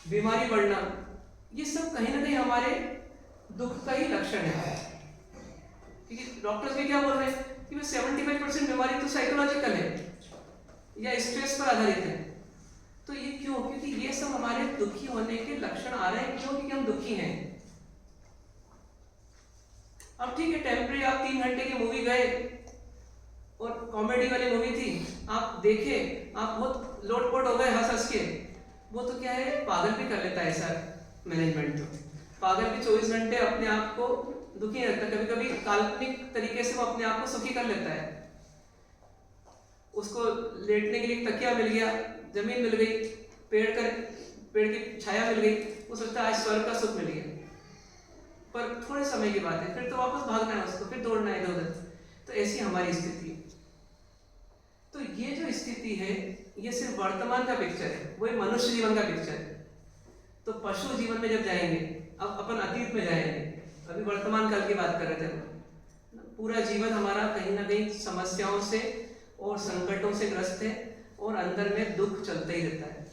बीमारी बढ़ना, ये सब कहीं ना कहीं हमारे दुख का ही लक्षण है। क्योंकि डॉक्टर्स भी क्या बोल रहे हैं कि 75% बीमारी तो साइकोलॉजिकल है या स्ट्रेस पर आधारित है। तो ये क्यों, क्योंकि ये सब हमारे दुखी होने के लक्षण आ रहे हैं। क्यों, क्योंकि हम दुखी हैं। अब ठीक है, टेम्परेरी आप 3 घंटे की मूवी गए और कॉमेडी वाली मूवी थी, आप देखे, आप बहुत लोटपोट हो गए हंस हंस के। वो तो क्या है, पागल भी कर लेता है ऐसा मैनेजमेंट। तो पागल भी 24 घंटे अपने आप को दुखी नहीं रखता, कभी कभी काल्पनिक तरीके से वो अपने आप को सुखी कर लेता है। उसको लेटने के लिए तकिया मिल गया, जमीन मिल गई, पेड़ की छाया मिल गई, वो सोचता है आज स्वर्ग का सुख मिल गया। पर थोड़े समय की बात है, फिर तो वापस भागना है उसको, फिर दौड़ना है इधर उधर। तो ऐसी हमारी स्थिति है। तो ये जो स्थिति है, ये सिर्फ वर्तमान का पिक्चर है, वो मनुष्य जीवन का पिक्चर है। तो पशु जीवन में जब जाएंगे, अब अपन अतीत में जाएंगे, अभी वर्तमान काल की बात कर रहे थे। पूरा जीवन हमारा कहीं ना कहीं समस्याओं से और संकटों से ग्रस्त है, और अंदर में दुख चलता ही रहता है।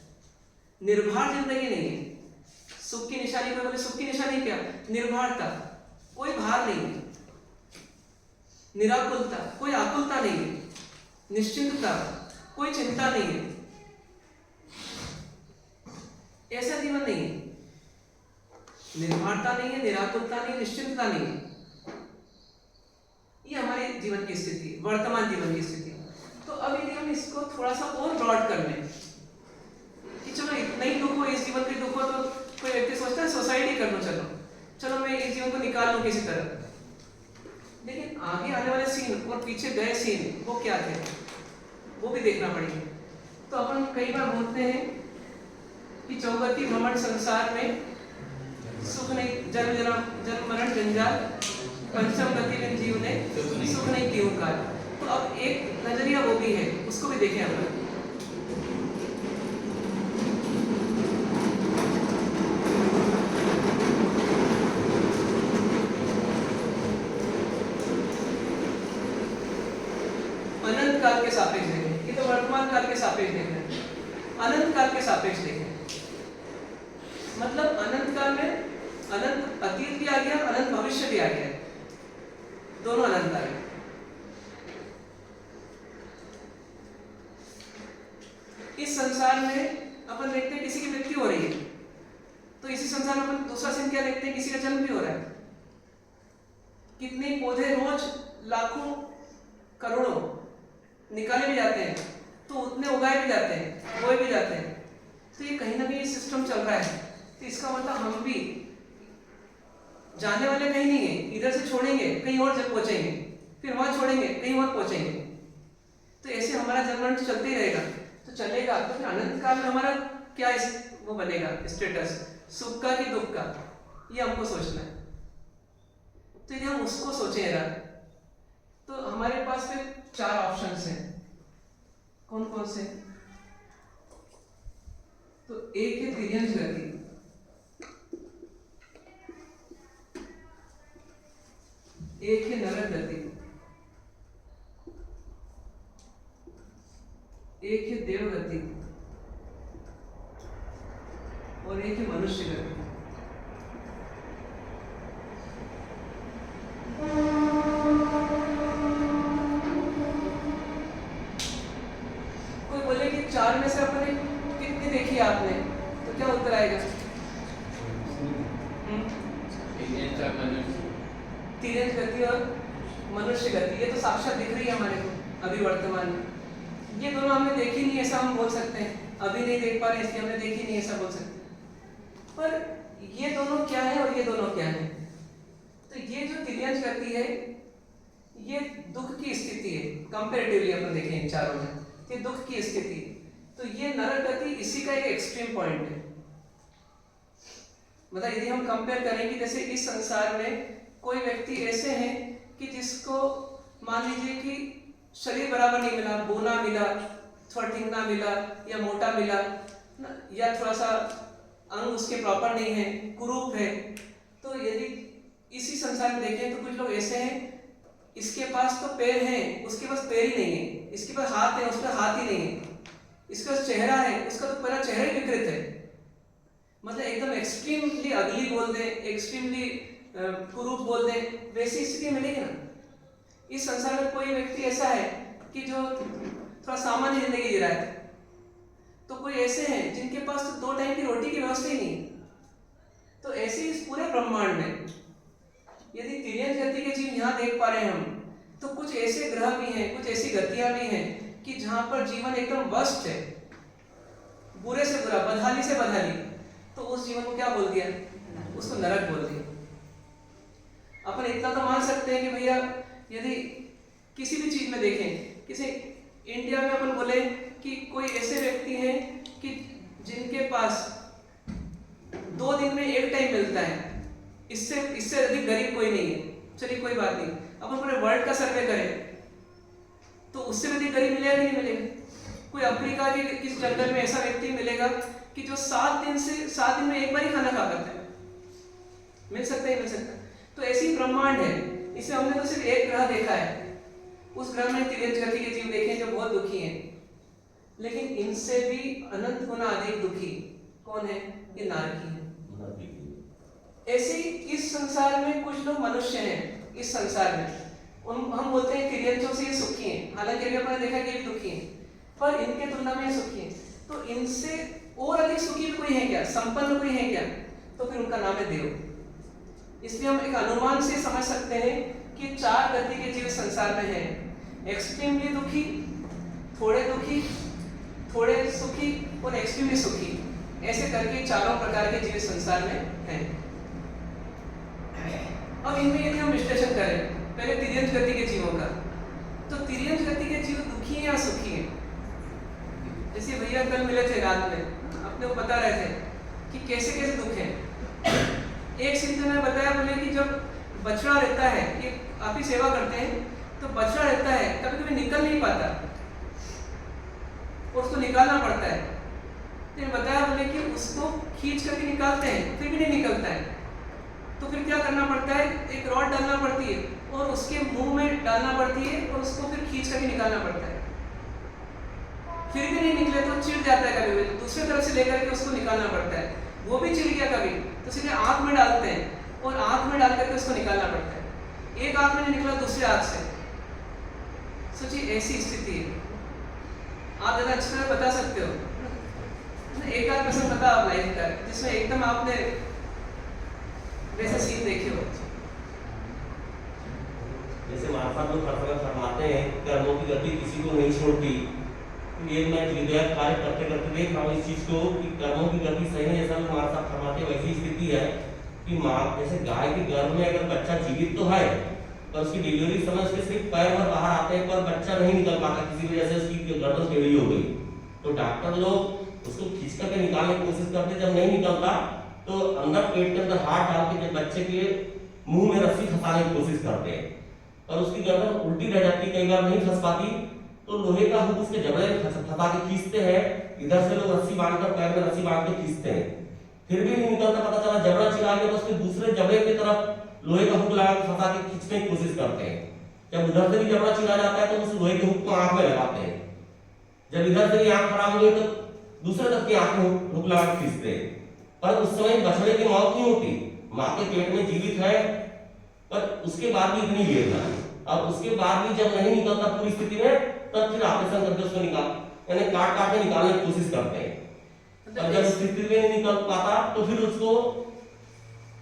निर्भर जिंदगी नहीं है। सुख की निशानी को बोले, सुख की निशानी क्या, निर्भरता, कोई भार नहीं है, निराकुलता, कोई आकुलता नहीं है, निश्चिंतता, कोई चिंता नहीं है। ऐसा जीवन नहीं है। निर्भरता नहीं है, निराकुलता नहीं, निश्चिंतता नहीं है। ये हमारे जीवन की स्थिति है, वर्तमान जीवन की स्थिति। तो अब यदि हम इसको थोड़ा सा और ब्रॉड कर लें कि चलो इतना ही दुख हो, इस जीवन के दुख हो, तो कोई व्यक्ति सोचता है सोसाइटी कर लो, चलो मैं इस जीवन को निकाल लूं किसी तरह। लेकिन आगे आने वाले सीन और पीछे गए सीन वो क्या थे, वो भी देखना पड़ेगा। तो अपन कई बार बोलते हैं कि चौगति भ्रमण संसार में सुख नहीं, जन्म मरण जंजाल, पंचम गति में जीव ने सुख नहीं क्यों काल। तो अब एक नजरिया वो भी है, उसको भी देखें अपन। अनंत काल के सापेक्ष देखें, ये तो वर्तमान काल के सापेक्ष देख रहे हैं, अनंत काल के सापेक्ष देखें। मतलब अनंत काल में अनंत अतीत भी आ गया, अनंत भविष्य भी आ गया, दोनों अनंत आ गए। इस संसार में अपन देखते हैं किसी की मृत्यु हो रही है, तो इसी संसार में अपन दूसरा सीन क्या देखते हैं, किसी का जन्म भी हो रहा है। कितने पौधे रोज लाखों करोड़ों निकाले भी जाते हैं, तो उतने उगाए भी जाते हैं, बोए भी जाते हैं। तो ये कहीं ना कहीं सिस्टम चल रहा है। तो इसका मतलब हम भी जाने वाले कहीं नहीं है, इधर से छोड़ेंगे कहीं और जब पहुंचेंगे, फिर वहां छोड़ेंगे कहीं और पहुंचेंगे। तो ऐसे हमारा जन्म चलते ही रहेगा। तो चलेगा तो फिर अनंत काल में हमारा क्या वो बनेगा स्टेटस, सुख का कि दुख का, ये हमको सोचना है। तो यदि हम उसको सोचेगा तो हमारे पास फिर 4 ऑप्शंस हैं। कौन कौन से? तो एक है तिर्यंत गति, एक है नरक गति, एक है देव गति और एक है मनुष्य गति। कोई बोले कि 4 में से अपने कितनी देखी आपने, तो क्या उत्तर आएगा? तिर्यंत गति और मनुष्य गति, ये तो साक्षात दिख रही है हमारे को अभी वर्तमान में। ये दोनों हमने देखी नहीं ऐसा हम बोल सकते हैं, अभी नहीं देख पा रहे इसलिए हमने देखी नहीं ऐसा बोल सकते हैं। पर ये दोनों क्या है और ये दोनों क्या है? तो ये जो तिर्यंत गति है ये दुख की स्थिति है, कंपैरेटिवली अपन देखें इन चारों में, ये दुख की स्थिति है। तो ये नरक गति इसी का एक एक्सट्रीम पॉइंट है। मतलब यदि हम कंपेयर करें कि जैसे इस संसार में कोई व्यक्ति ऐसे हैं कि जिसको मान लीजिए कि शरीर बराबर नहीं मिला, बोना मिला, थोड़ा टिंगना मिला या मोटा मिला ना, या थोड़ा सा अंग उसके प्रॉपर नहीं है, कुरूप है। तो यदि इसी संसार में देखें तो कुछ लोग ऐसे हैं इसके पास तो पैर हैं, उसके पास पैर ही नहीं है, इसके पास हाथ है, उसका हाथ ही नहीं है, इसके पास चेहरा है, उसका तो पूरा चेहरा ही विकृत है। मतलब एकदम एक्सट्रीमली अगली बोल दे, एक्सट्रीमली कुरूप बोल दे, वैसी स्थिति मिलेगी ना। इस संसार में कोई व्यक्ति ऐसा है कि जो थोड़ा सामान्य जिंदगी जी रहा है, तो कोई ऐसे हैं जिनके पास तो 2 टाइम की रोटी की व्यवस्था ही नहीं। तो ऐसे इस पूरे ब्रह्मांड में यदि तिर्यंत गति के जीव यहाँ देख पा रहे हैं हम, तो कुछ ऐसे ग्रह भी हैं, कुछ ऐसी गतियां भी हैं कि जहां पर जीवन एकदम वर्स्ट है, बुरे से बुरा, बदहाली से बदहाली। तो उस जीवन को क्या बोल दिया? उसको नरक बोल दिया। अपन इतना तो मान सकते हैं कि भैया यदि किसी भी चीज में देखें, किसी इंडिया में अपन बोले कि कोई ऐसे व्यक्ति हैं कि जिनके पास 2 दिन में 1 टाइम मिलता है, इससे अधिक गरीब कोई नहीं है। चलिए कोई बात नहीं, अपन पूरे वर्ल्ड का सर्वे करें तो उससे भी अधिक गरीब मिलेगा कि नहीं मिलेगा? कोई अफ्रीका के किस जंगल में ऐसा व्यक्ति मिलेगा कि जो 7 दिन में 1 बार ही खाना खा करता है? मिल सकता है, मिल सकता है। तो ऐसी ब्रह्मांड है, इसमें हमने तो सिर्फ एक ग्रह देखा है, उस ग्रह में तिर्यंत गति के जीव देखे जो बहुत दुखी हैं, लेकिन इनसे भी अनंत गुना अधिक दुखी कौन है? ये नारकी है। ऐसे इस संसार में कुछ लोग मनुष्य हैं, इस संसार में हम बोलते हैं तिर्यंतों से ये सुखी हैं, हालांकि अभी अपने देखा कि ये दुखी हैं, पर इनके तुलना में ये सुखी हैं। तो इनसे और अधिक सुखी भी कोई है क्या? संपन्न कोई है क्या? तो फिर उनका नाम है देव। इसलिए हम एक अनुमान से समझ सकते हैं कि 4 गति के जीव संसार में हैं, एक्सट्रीमली दुखी, थोड़े सुखी और एक्सट्रीमली सुखी। ऐसे करके 4 प्रकार के जीव संसार में हैं। अब इनमें यदि हम विश्लेषण करें पहले तिर्यंत गति के जीवों का, तो तिर्यंत गति के जीव दुखी हैं या सुखी हैं? जैसे भैया कल मिले थे रात में, अपने को बता रहे थे कि कैसे कैसे दुख है। एक सीन में बताया, बोले कि जब बछड़ा रहता है, ये आप ही सेवा करते हैं, तो बछड़ा रहता है कभी कभी निकल नहीं पाता और उसको निकालना पड़ता है। तो बताया, बोले कि उसको खींच करके निकालते हैं फिर भी नहीं निकलता है, तो फिर क्या करना पड़ता है? एक रॉड डालना पड़ती है और उसके मुंह में डालना पड़ती है और उसको फिर खींच करके निकालना पड़ता है। फिर भी नहीं निकले तो चिढ़ जाता है, कभी भी दूसरे तरफ से लेकर के उसको निकालना पड़ता है। वो भी चिढ़ गया कभी तो सीधे आँख में डालते हैं और आँख में डाल करके उसको निकालना पड़ता है। एक आँख में नहीं निकला दूसरे आँख से। सोचिए ऐसी स्थिति है। आप ज़्यादा अच्छी तरह बता सकते हो, एक आध पर्सन पता आप लाइफ का जिसमें एकदम आपने वैसे सीन देखे हो। जैसे महात्मा लोग फरमाते हैं कर्मों की गति किसी को नहीं छोड़ती। ये मैं हृदय कार्य करते करते देख रहा हूँ इस चीज को कि कर्मों की गति सही है। जैसा लोग हमारे साथ फरमाते वैसी स्थिति है कि माँ जैसे गाय के गर्भ में अगर बच्चा जीवित तो है पर उसकी डिलीवरी समय उसके सिर्फ पैर भर बाहर आते हैं पर बच्चा नहीं निकल पाता, किसी वजह से उसकी गर्दन टेढ़ी हो गई तो डॉक्टर लोग उसको खींच करके निकालने की कोशिश करते, जब नहीं निकलता तो अंदर पेट के अंदर हाथ डाल के जब बच्चे के मुंह में रस्सी फंसाने की कोशिश करते हैं और उसकी गर्दन उल्टी रह जाती, कई बार नहीं फंस पाती तो लोहे का हुक उसके जबड़े फंसा के खींचते हैं। इधर से लोग रस्सी बांधकर पैर में रस्सी बांध के खींचते हैं, फिर भी नहीं निकलता। पता चला जबड़ा चिरा गया तो उसके दूसरे जबड़े की तरफ लोहे का हुक लगा के फंसा के खींचने की कोशिश करते हैं। जब उधर से भी जबड़ा चिरा जाता है तो उस लोहे के हुक को आंख में लगाते हैं। जब इधर से भी आंख खराब हो गई तो दूसरे तरफ की आंख में हुक लगा के खींचते हैं। पर उस समय बछड़े की मौत नहीं होती, माँ के पेट में जीवित है पर उसके बाद भी इतनी वेदना है। अब उसके बाद भी जब नहीं निकलता पूरी स्थिति में तब फिर ऑपरेशन करके उसको यानी काट काट के निकालने की कोशिश करते हैं। और जब स्थिति में नहीं निकल पाता तो फिर उसको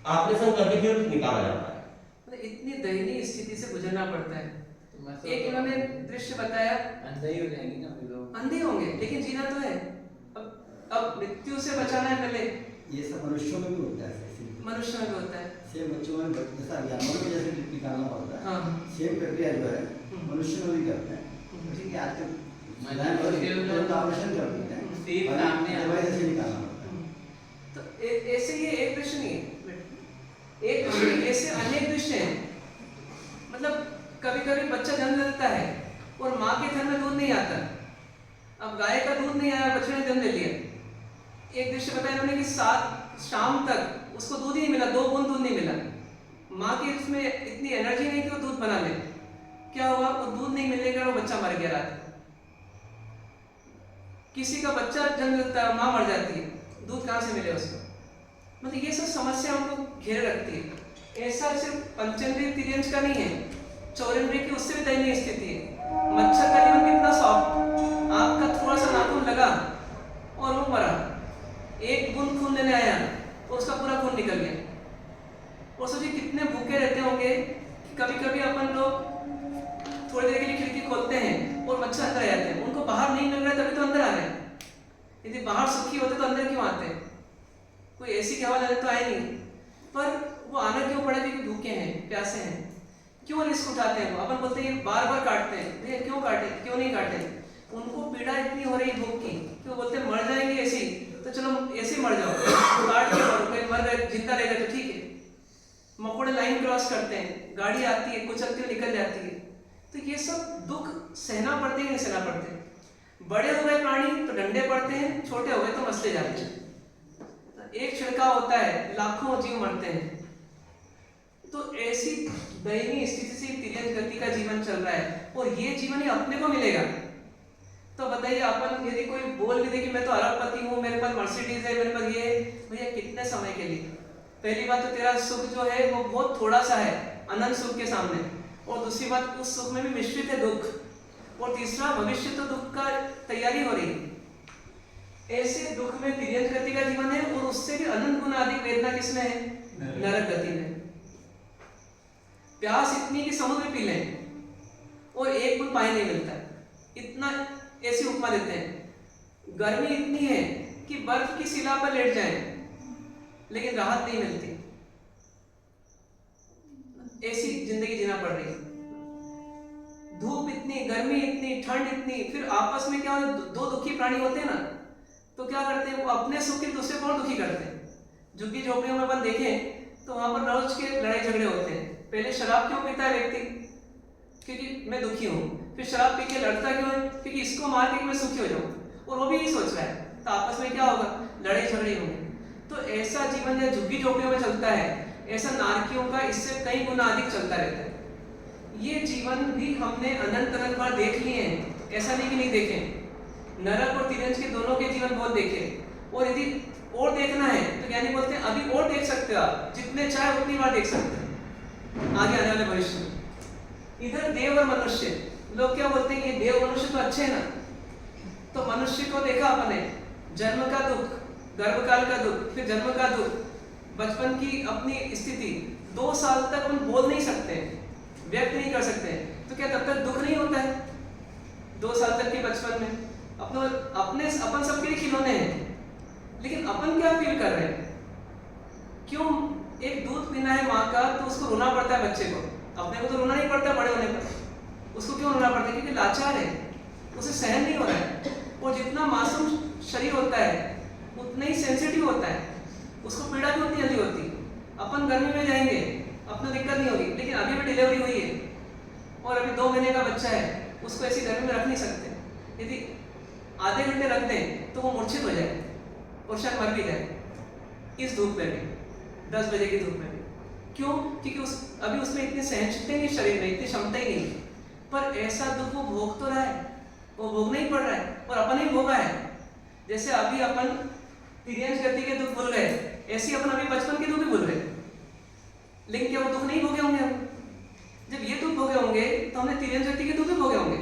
ऑपरेशन करके फिर निकाला जाता है। मतलब इतनी दयनीय स्थिति से गुजरना पड़ता है। एक इन्होंने दृश्य बताया, अंधे ही हो जाएंगे ना लोग, अंधे होंगे लेकिन जीना तो है। अब मृत्यु से बचाना है पहले। ये सब मनुष्यों में भी होता है, मनुष्य में भी होता है। सेम बच्चों में जैसा जानवरों में जैसे निकालना पड़ता है, हाँ। सेम प्रक्रिया जो है मनुष्य में भी करते हैं। ठीक है, आजकल ऑपरेशन कर देते हैं, दवाई से निकालना पड़ता है। तो ऐसे ये एक दृश्य नहीं है, एक दृश्य ऐसे अनेक दृश्य हैं। मतलब कभी कभी बच्चा जन्म लेता है और माँ के थन में दूध नहीं आता। अब गाय का दूध नहीं आया, बच्चे ने जन्म ले लिया। एक दृश्य बताया इन्होंने कि 7 शाम तक उसको दूध ही नहीं मिला, 2 बूंद दूध नहीं मिला। माँ की उसमें इतनी एनर्जी नहीं कि वो दूध बना ले। क्या हुआ, वो दूध नहीं मिलने के कारण वो बच्चा मर गया रात। किसी का बच्चा जन्म लेता है, माँ मर जाती है, दूध कहाँ से मिले उसको। मतलब ये सब समस्या हमको घेरे रखती है। ऐसा सिर्फ पंचेंद्रिय तिर्यंश का नहीं है, चौरेंद्रिय की उससे भी दयनीय स्थिति है। मच्छर का जीवन कितना सॉफ्ट, आपका थोड़ा सा नाखून लगा और वो मरा। एक बूंद खून लेने आया और उसका पूरा खून निकल गया। और सोचिए कितने भूखे रहते होंगे कि कभी कभी अपन लोग थोड़ी देर के लिए खिड़की खोलते हैं और मच्छर अंदर आ जाते हैं। उनको बाहर नहीं मिल रहा है तभी तो अंदर आ रहे हैं। यदि बाहर सुखी होते तो अंदर क्यों आते? कोई ऐसी की हवा तो आए नहीं, पर वो आना क्यों पड़ा? क्योंकि भूखे हैं, प्यासे हैं। क्यों रिस्क उठाते हैं? वो अपन बोलते हैं बार बार काटते हैं, भैया क्यों काटे, क्यों नहीं काटे? उनको पीड़ा इतनी हो रही भूख की कि वो बोलते हैं मर जाएंगे ऐसे ही, तो चलो ऐसे मर जाओ, काट के मरो, कहीं मर गए जिंदा रह गए तो ठीक है। मकोड़े लाइन क्रॉस करते हैं, गाड़ी आती है, कुचलती हुई निकल जाती है। तो ये सब दुख सहना पड़ते हैं, नहीं सहना पड़ते? बड़े हो गए प्राणी तो डंडे पड़ते हैं, छोटे हो गए तो मसले जाते हैं। एक छिड़काव होता है, लाखों जीव मरते हैं। तो ऐसी दयनीय स्थिति से तिर्यंश गति का जीवन चल रहा है और ये जीवन ही अपने को मिलेगा। तो बताइए, अपन यदि कोई बोल भी दे कि मैं तो अरबपति हूँ, मेरे पास मर्सिडीज है, मेरे पास ये, भैया कितने समय के लिए? पहली बात तो तेरा सुख जो है वो बहुत थोड़ा सा है अनंत सुख के सामने, और दूसरी बात उस सुख में भी मिश्रित है दुख, और तीसरा भविष्य तो दुख का तैयारी हो रही है। ऐसे दुख में तिर्यंश गति का जीवन है और उससे भी अनंत गुना अधिक वेदना किसमें है? नरक गति में। प्यास इतनी कि समुद्र पी लें और एक बूंद पानी नहीं मिलता, इतना ऐसी उपमा देते हैं। गर्मी इतनी है कि बर्फ की शिला पर लेट जाएं, लेकिन राहत नहीं मिलती। ऐसी जिंदगी जीना पड़ रही है। धूप इतनी, गर्मी इतनी, ठंड इतनी, फिर आपस में क्या होता है? 2 दुखी प्राणी होते हैं ना, तो क्या करते हैं? वो अपने सुख के दूसरे को और दुखी करते हैं। झुग्गी झोपड़ियों में अपन देखें तो वहां पर रोज के लड़ाई झगड़े होते हैं। पहले शराब क्यों पीता है व्यक्ति? क्योंकि मैं दुखी हूँ। फिर शराब पी के लड़ता क्यों है? क्योंकि इसको मार के मैं सुखी हो जाऊँ, और वो भी यही सोच रहा है। तो आपस में क्या होगा? लड़ाई झगड़े होंगे। तो ऐसा जीवन जो झुग्गी झोपड़ियों में चलता है, ऐसा नारकियों का इससे कई गुना अधिक चलता रहता है। ये जीवन भी हमने अनंत बार देख लिए हैं, ऐसा नहीं कि नहीं देखे। नरक और तिरंज के दोनों के जीवन बहुत देखे, और यदि और देखना है तो ज्ञानी बोलते हैं अभी और देख सकते हो आप, जितने चाहे उतनी बार देख सकते हैं आगे आने वाले भविष्य में। इधर देव और मनुष्य, लोग क्या बोलते हैं ये देव मनुष्य तो अच्छे हैं ना, तो मनुष्य को देखा अपने जन्म का दुख, गर्भकाल का दुख, फिर जन्म का दुख, बचपन की अपनी स्थिति, 2 साल तक हम बोल नहीं सकते, व्यक्त नहीं कर सकते, तो क्या तब तक दुख नहीं होता है? 2 साल तक के बचपन में अपन सबके लिए खिलौने हैं, लेकिन अपन क्या फील कर रहे हैं? क्यों एक दूध पीना है माँ का तो उसको रोना पड़ता है बच्चे को, अपने को तो रोना नहीं पड़ता बड़े होने पर, उसको क्यों रोना पड़ता है? क्योंकि लाचार है, उसे सहन नहीं हो रहा है। और जितना मासूम शरीर होता है उतना ही सेंसिटिव होता है, उसको पीड़ा भी उतनी जल्दी होती। अपन गर्मी में जाएंगे अपना दिक्कत नहीं होगी, लेकिन अभी भी डिलीवरी हुई है और अभी 2 महीने का बच्चा है, उसको ऐसी गर्मी में रख नहीं सकते। यदि आधे घंटे रख दें तो वो मूर्छित हो जाए और शायद मर भी जाए इस धूप में भी, 10 बजे की धूप में भी। क्यों? क्योंकि अभी उसमें इतनी सहनशक्ति नहीं, शरीर में इतनी क्षमता ही नहीं। पर ऐसा दुख वो भोग तो रहा है, वो भोगना ही पड़ रहा है, और अपन ही भोगा है। जैसे अभी अपन तिर्यंश गति के दुख भूल गए, ऐसे अपन अभी बचपन के दुख भी भूल गए, लेकिन क्या वो दुख नहीं भोगे होंगे हम? जब ये दुख भोगे होंगे तो हमने तिर्यंश गति के दुख भी भोगे होंगे,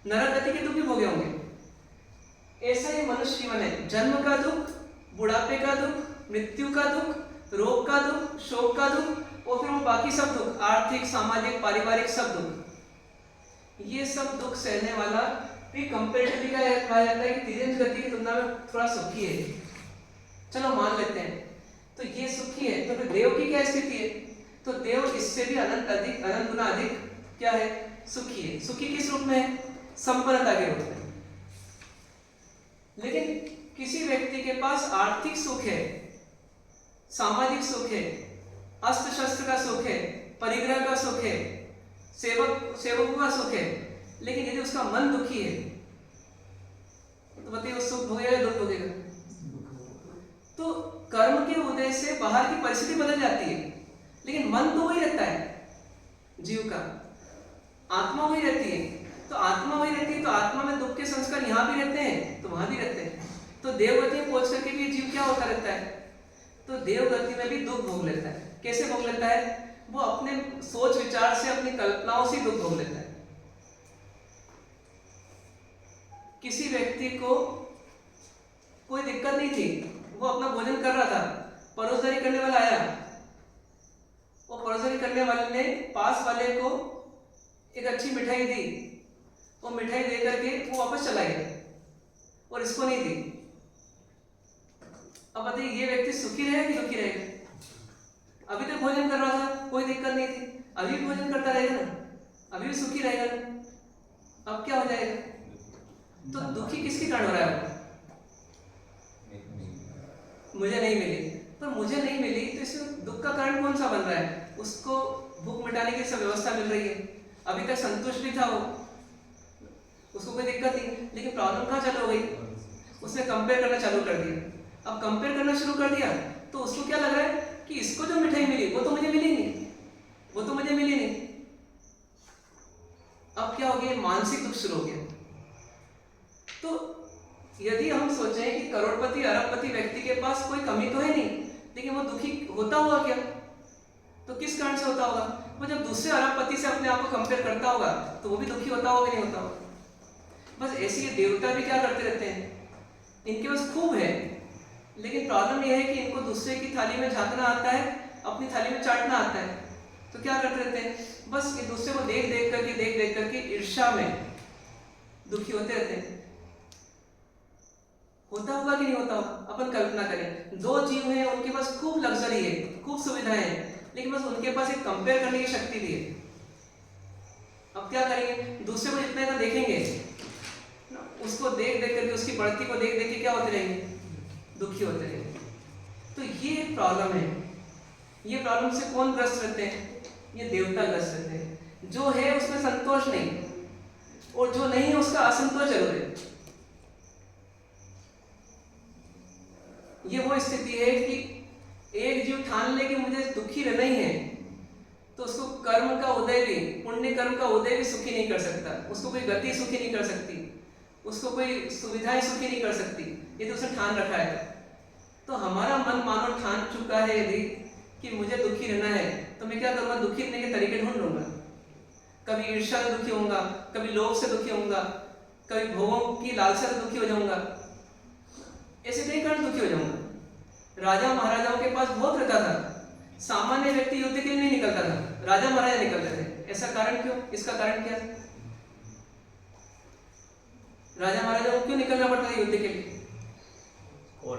नरक गति के दुख भी भोगे होंगे। ऐसा ही मनुष्य जीवन है, जन्म का दुख, बुढ़ापे का दुख, मृत्यु का दुख, रोग का दुख, शोक का दुख, और फिर वो बाकी सब दुख, आर्थिक, सामाजिक, पारिवारिक सब दुख। ये सब दुख सहने वाला भी कंपैरेटिवली कहा जाता है कि तिर्यंश गति की तुलना में थोड़ा सुखी है। चलो मान लेते हैं, तो ये सुखी है, तो फिर देव की क्या स्थिति है? तो देव इससे भी अनंत गुना अधिक क्या है? सुखी है। सुखी किस रूप में है? संपन्नता के रूप में। लेकिन किसी व्यक्ति के पास आर्थिक सुख है, सामाजिक सुख है, अस्त्र शस्त्र का सुख है, परिग्रह का सुख है, सेवकों का सुख है, लेकिन यदि उसका मन दुखी है तो बताइए वो सुख भोगेगा या दुख भोगेगा? तो कर्म के उदय से बाहर की परिस्थिति बदल जाती है, लेकिन मन तो वही रहता है जीव का, आत्मा वही रहती है। तो आत्मा वही रहती है, तो आत्मा में दुख के संस्कार यहाँ भी रहते हैं तो वहां भी रहते हैं। तो देवगति में पहुंच करके भी जीव क्या होता रहता है? तो देवगति में भी दुख भोग लेता है। कैसे भोग लेता है? वो अपने सोच विचार से, अपनी कल्पनाओं से दुख भोग लेता है। किसी व्यक्ति को कोई दिक्कत नहीं थी, वो अपना भोजन कर रहा था, परोसदारी करने वाला आया, वो परोसदारी करने वाले ने पास वाले को एक अच्छी मिठाई दी, वो मिठाई दे करके वो वापस चला गया और इसको नहीं दी। अब बताइए ये व्यक्ति सुखी रहेगा कि दुखी रहेगा? अभी तो भोजन कर रहा था, कोई दिक्कत नहीं थी, अभी भी भोजन करता रहेगा ना, अभी भी सुखी रहेगा ना। अब क्या हो जाएगा? तो दुखी किसके कारण हो रहा है? मुझे नहीं मिली, पर मुझे नहीं मिली तो इसमें दुख का कारण कौन सा बन रहा है? उसको भूख मिटाने की सब व्यवस्था मिल रही है, अभी तक संतुष्ट भी था वो, उसको कोई दिक्कत नहीं, लेकिन प्रॉब्लम कहाँ चालू हो गई? उसने कंपेयर करना चालू कर दिया। अब कंपेयर करना शुरू कर दिया तो उसको क्या लग रहा है कि इसको जो मिठाई मिली वो तो मुझे मिली नहीं, वो तो मुझे मिली नहीं। अब क्या हो गया? मानसिक दुख शुरू हो गया। तो यदि हम सोचें कि करोड़पति अरबपति व्यक्ति के पास कोई कमी तो है नहीं, लेकिन वो दुखी होता हुआ क्या? तो किस कारण से होता होगा? वो जब दूसरे अरबपति से अपने आप को कंपेयर करता होगा तो वो भी दुखी होता होगा कि नहीं होता होगा? बस ऐसे ही देवता भी क्या करते रहते हैं, इनके पास खूब है, लेकिन प्रॉब्लम यह है कि इनको दूसरे की थाली में झांकना आता है, अपनी थाली में चाटना आता है। तो क्या करते रहते हैं? बस एक दूसरे को देख देख करके ईर्ष्या में दुखी होते रहते हैं। होता होगा कि नहीं होता होगा? अपन कल्पना करें, 2 जीव हैं, उनके पास खूब लग्जरी है, खूब सुविधाएं हैं, लेकिन बस उनके पास एक कंपेयर करने की शक्ति भी है। अब क्या करेंगे? दूसरे को जितना देखेंगे, उसको देख करके, उसकी बढ़ती को देख के क्या होते रहेंगे? दुखी होते रहेंगे। तो ये प्रॉब्लम है। ये प्रॉब्लम से कौन ग्रस्त रहते हैं? ये देवता ग्रस्त रहते हैं। जो है उसमें संतोष नहीं, और जो नहीं है उसका असंतोष जरूर है। ये वो स्थिति है कि एक जीव ठान ले कि मुझे दुखी रहना ही है, तो उसको कर्म का उदय भी, पुण्य कर्म का उदय भी सुखी नहीं कर सकता, उसको कोई गति सुखी नहीं कर सकती। उसको कोई सुविधाएं सुखी नहीं कर सकती, ये तो उसने ठान रखा है। तो हमारा मन मानो ठान चुका है यदि कि मुझे दुखी रहना है, तो मैं क्या करूँगा, दुखी रहने के तरीके ढूंढ लूंगा। कभी ईर्ष्या से दुखी होऊंगा, कभी लोभ से दुखी होऊंगा, कभी भोगों की लालसा से दुखी हो जाऊंगा, ऐसे कई कारण दुखी हो जाऊंगा। राजा महाराजाओं के पास बहुत रहता था, सामान्य व्यक्ति युद्ध के लिए नहीं निकलता था, राजा महाराजा निकलते थे। ऐसा कारण क्यों? इसका कारण क्या? राजा महाराजाओं को क्यों निकलना पड़ता था युद्ध के लिए? और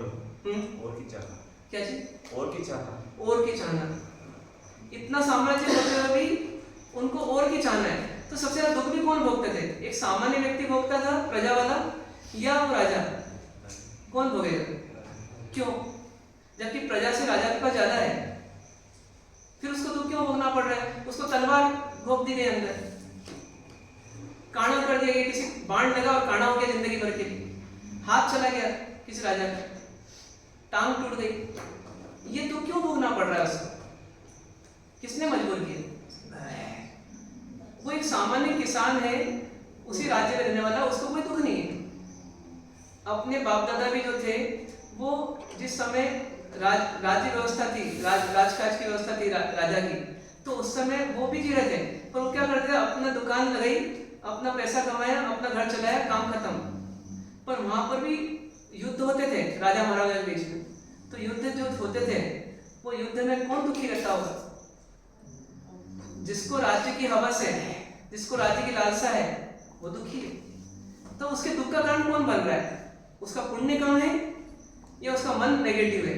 की चाहना। क्या चीज? और की चाहना। और की चाहना। इतना साम्राज्य होते हुए भी उनको और की चाहना है। तो सबसे ज्यादा दुख भी कौन भोगते थे? एक सामान्य व्यक्ति भोगता था, प्रजा वाला, या वो राजा? कौन भोगेगा? क्यों? जबकि प्रजा से राजा के पास ज्यादा है, फिर उसको दुख क्यों भोगना पड़ रहा है? उसको तलवार भोग दी गई अंदर, काना कर दिया गया, किसी बाण लगा और काना हो गया जिंदगी भर के लिए, हाथ चला गया किसी राजा का, टांग टूट गई। ये दुख क्यों भोगना पड़ रहा है उसको? किसने मजबूर किया? वो एक सामान्य किसान है, उसी राज्य में रहने वाला, उसको कोई दुख नहीं है। अपने बाप दादा भी जो थे, वो जिस समय राज्य व्यवस्था थी, राजकाज की व्यवस्था थी राजा की, तो उस समय वो भी जी रहे थे। पर वो क्या करते थे? अपना दुकान लगाई, अपना पैसा कमाया, अपना घर चलाया, काम खत्म। पर वहां पर भी युद्ध होते थे राजा महाराजा के बीच में। तो युद्ध जो होते थे, वो युद्ध में कौन दुखी रहता होगा? जिसको राज्य की हवस है, जिसको राज्य की लालसा है, वो दुखी है। तो उसके दुख का कारण कौन बन रहा है? उसका पुण्य कम है या उसका मन नेगेटिव है?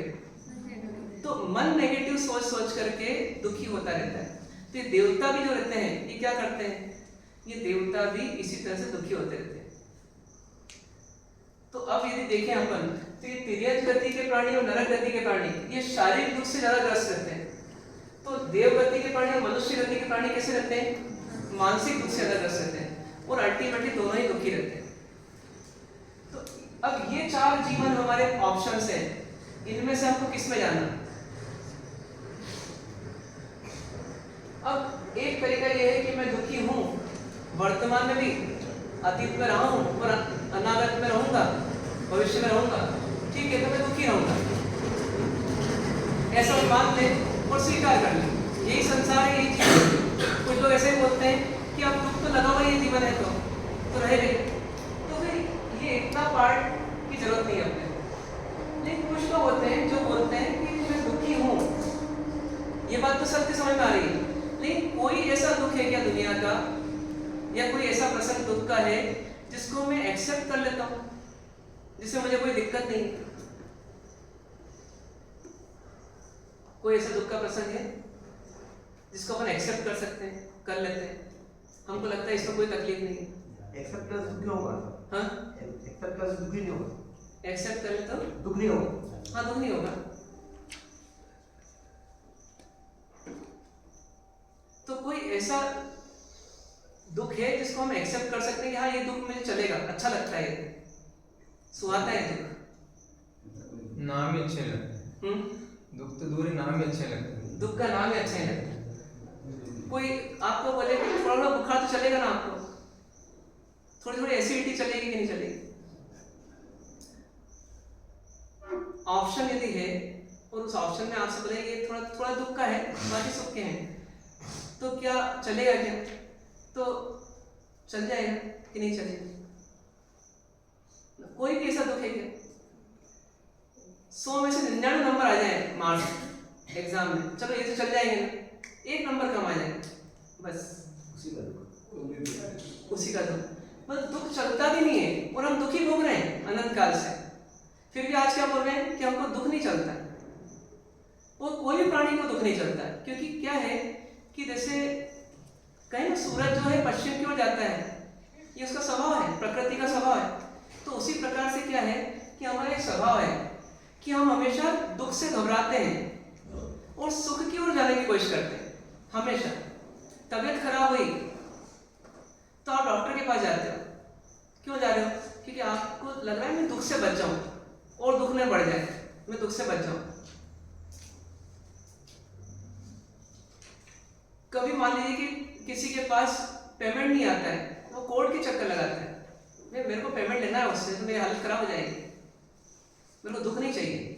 तो मन नेगेटिव सोच सोच करके दुखी होता रहता है। तो ये देवता भी जो रहते हैं, ये क्या करते हैं? ये देवता भी इसी तरह से दुखी होते रहते हैं। तो अब यदि देखें अपन, तो ये तिर्यक गति के प्राणी और नरक गति के प्राणी, ये शारीरिक दुख से ज्यादा ग्रस्त रहते हैं। तो देव गति के प्राणी और मनुष्य गति के प्राणी कैसे रहते हैं? मानसिक दुख से ज्यादा ग्रस्त रहते हैं, और अल्टीमेटली दोनों ही दुखी रहते हैं। तो अब ये चार जीवन हमारे ऑप्शंस हैं, इनमें से हमको किस में जाना? अब एक तरीका यह है कि मैं दुखी हूं, वर्तमान में भी, अतीत में रहा हूं और अनागत में रहूंगा, भविष्य में रहूंगा, ठीक है, तो मैं दुखी रहूंगा, ऐसा मान ले और स्वीकार कर ले, यही संसार है, यही जीवन। कुछ लोग ऐसे बोलते हैं कि अब दुख तो लगा हुआ ये जीवन है, तो रहेगा। तो फिर ये इतना पार्ट की जरूरत नहीं है अपने। लेकिन कुछ लोग होते हैं जो बोलते हैं कि मैं दुखी हूँ, ये बात तो सबके समझ में आ रही है, लेकिन कोई ऐसा दुख है क्या दुनिया का, या कोई ऐसा प्रसंग दुख का है जिसको मैं एक्सेप्ट कर लेता हूँ, जिससे मुझे कोई दिक्कत नहीं? कोई ऐसा दुख का प्रसंग है जिसको अपन एक्सेप्ट कर सकते हैं, कर लेते हैं, हमको लगता है इसमें कोई तकलीफ नहीं है? एक्सेप्ट कर दुख नहीं होगा। हाँ, एक्सेप्ट कर दुख नहीं होगा। एक्सेप्ट कर ले तो दुख नहीं होगा। हाँ, दुख नहीं होगा। तो कोई ऐसा दुख है जिसको हम एक्सेप्ट कर सकते हैं कि हाँ ये दुख मुझे चलेगा, अच्छा लगता है, ये सुहाता है दुख, नाम ही अच्छे लगते हैं। दुख तो दूर है, नाम ही अच्छे लगते हैं। दुख का नाम ही अच्छा ही लगता है। कोई आपको बोले कि थोड़ा थोड़ा बुखार तो चलेगा ना, आपको थोड़ी थोड़ी एसिडिटी चलेगी कि नहीं चलेगी? ऑप्शन यदि है और उस ऑप्शन में आपसे बोले ये थोड़ा थोड़ा दुख का है, बाकी सुख के हैं, तो क्या चलेगा? क्या तो चल जाएगा कि नहीं चलेगा? कोई भी ऐसा दुख है क्या? 100 में से 99 नंबर आ जाए मार्क्स एग्जाम में, चलो ये तो चल जाएंगे ना, 1 नंबर कम आ जाएगा, बस उसी का दुख। मतलब दुख चलता भी नहीं है और हम दुखी भोग रहे हैं अनंत काल से। फिर भी आज क्या बोल रहे हैं कि हमको दुख नहीं चलता, और कोई भी प्राणी को दुख नहीं चलता, क्योंकि क्या है कि जैसे कहीं ना सूरज जो है पश्चिम की ओर जाता है, ये उसका स्वभाव है, प्रकृति का स्वभाव है। तो उसी प्रकार से क्या है कि हमारा एक स्वभाव है कि हम हमेशा दुख से घबराते हैं और सुख की ओर जाने की कोशिश करते हैं। हमेशा तबीयत खराब हुई तो आप डॉक्टर के पास जाते हो, क्यों जा रहे हो? क्योंकि आपको लग रहा है मैं दुख से बच जाऊं और दुख न बढ़ जाए, मैं दुख से बच जाऊं। कभी मान लीजिए कि किसी के पास पेमेंट नहीं आता है, वो कोर्ट के चक्कर लगाता है, मेरे को पेमेंट लेना है उससे, तो मेरी हालत खराब हो जाएगी। मेरे को दुख नहीं चाहिए।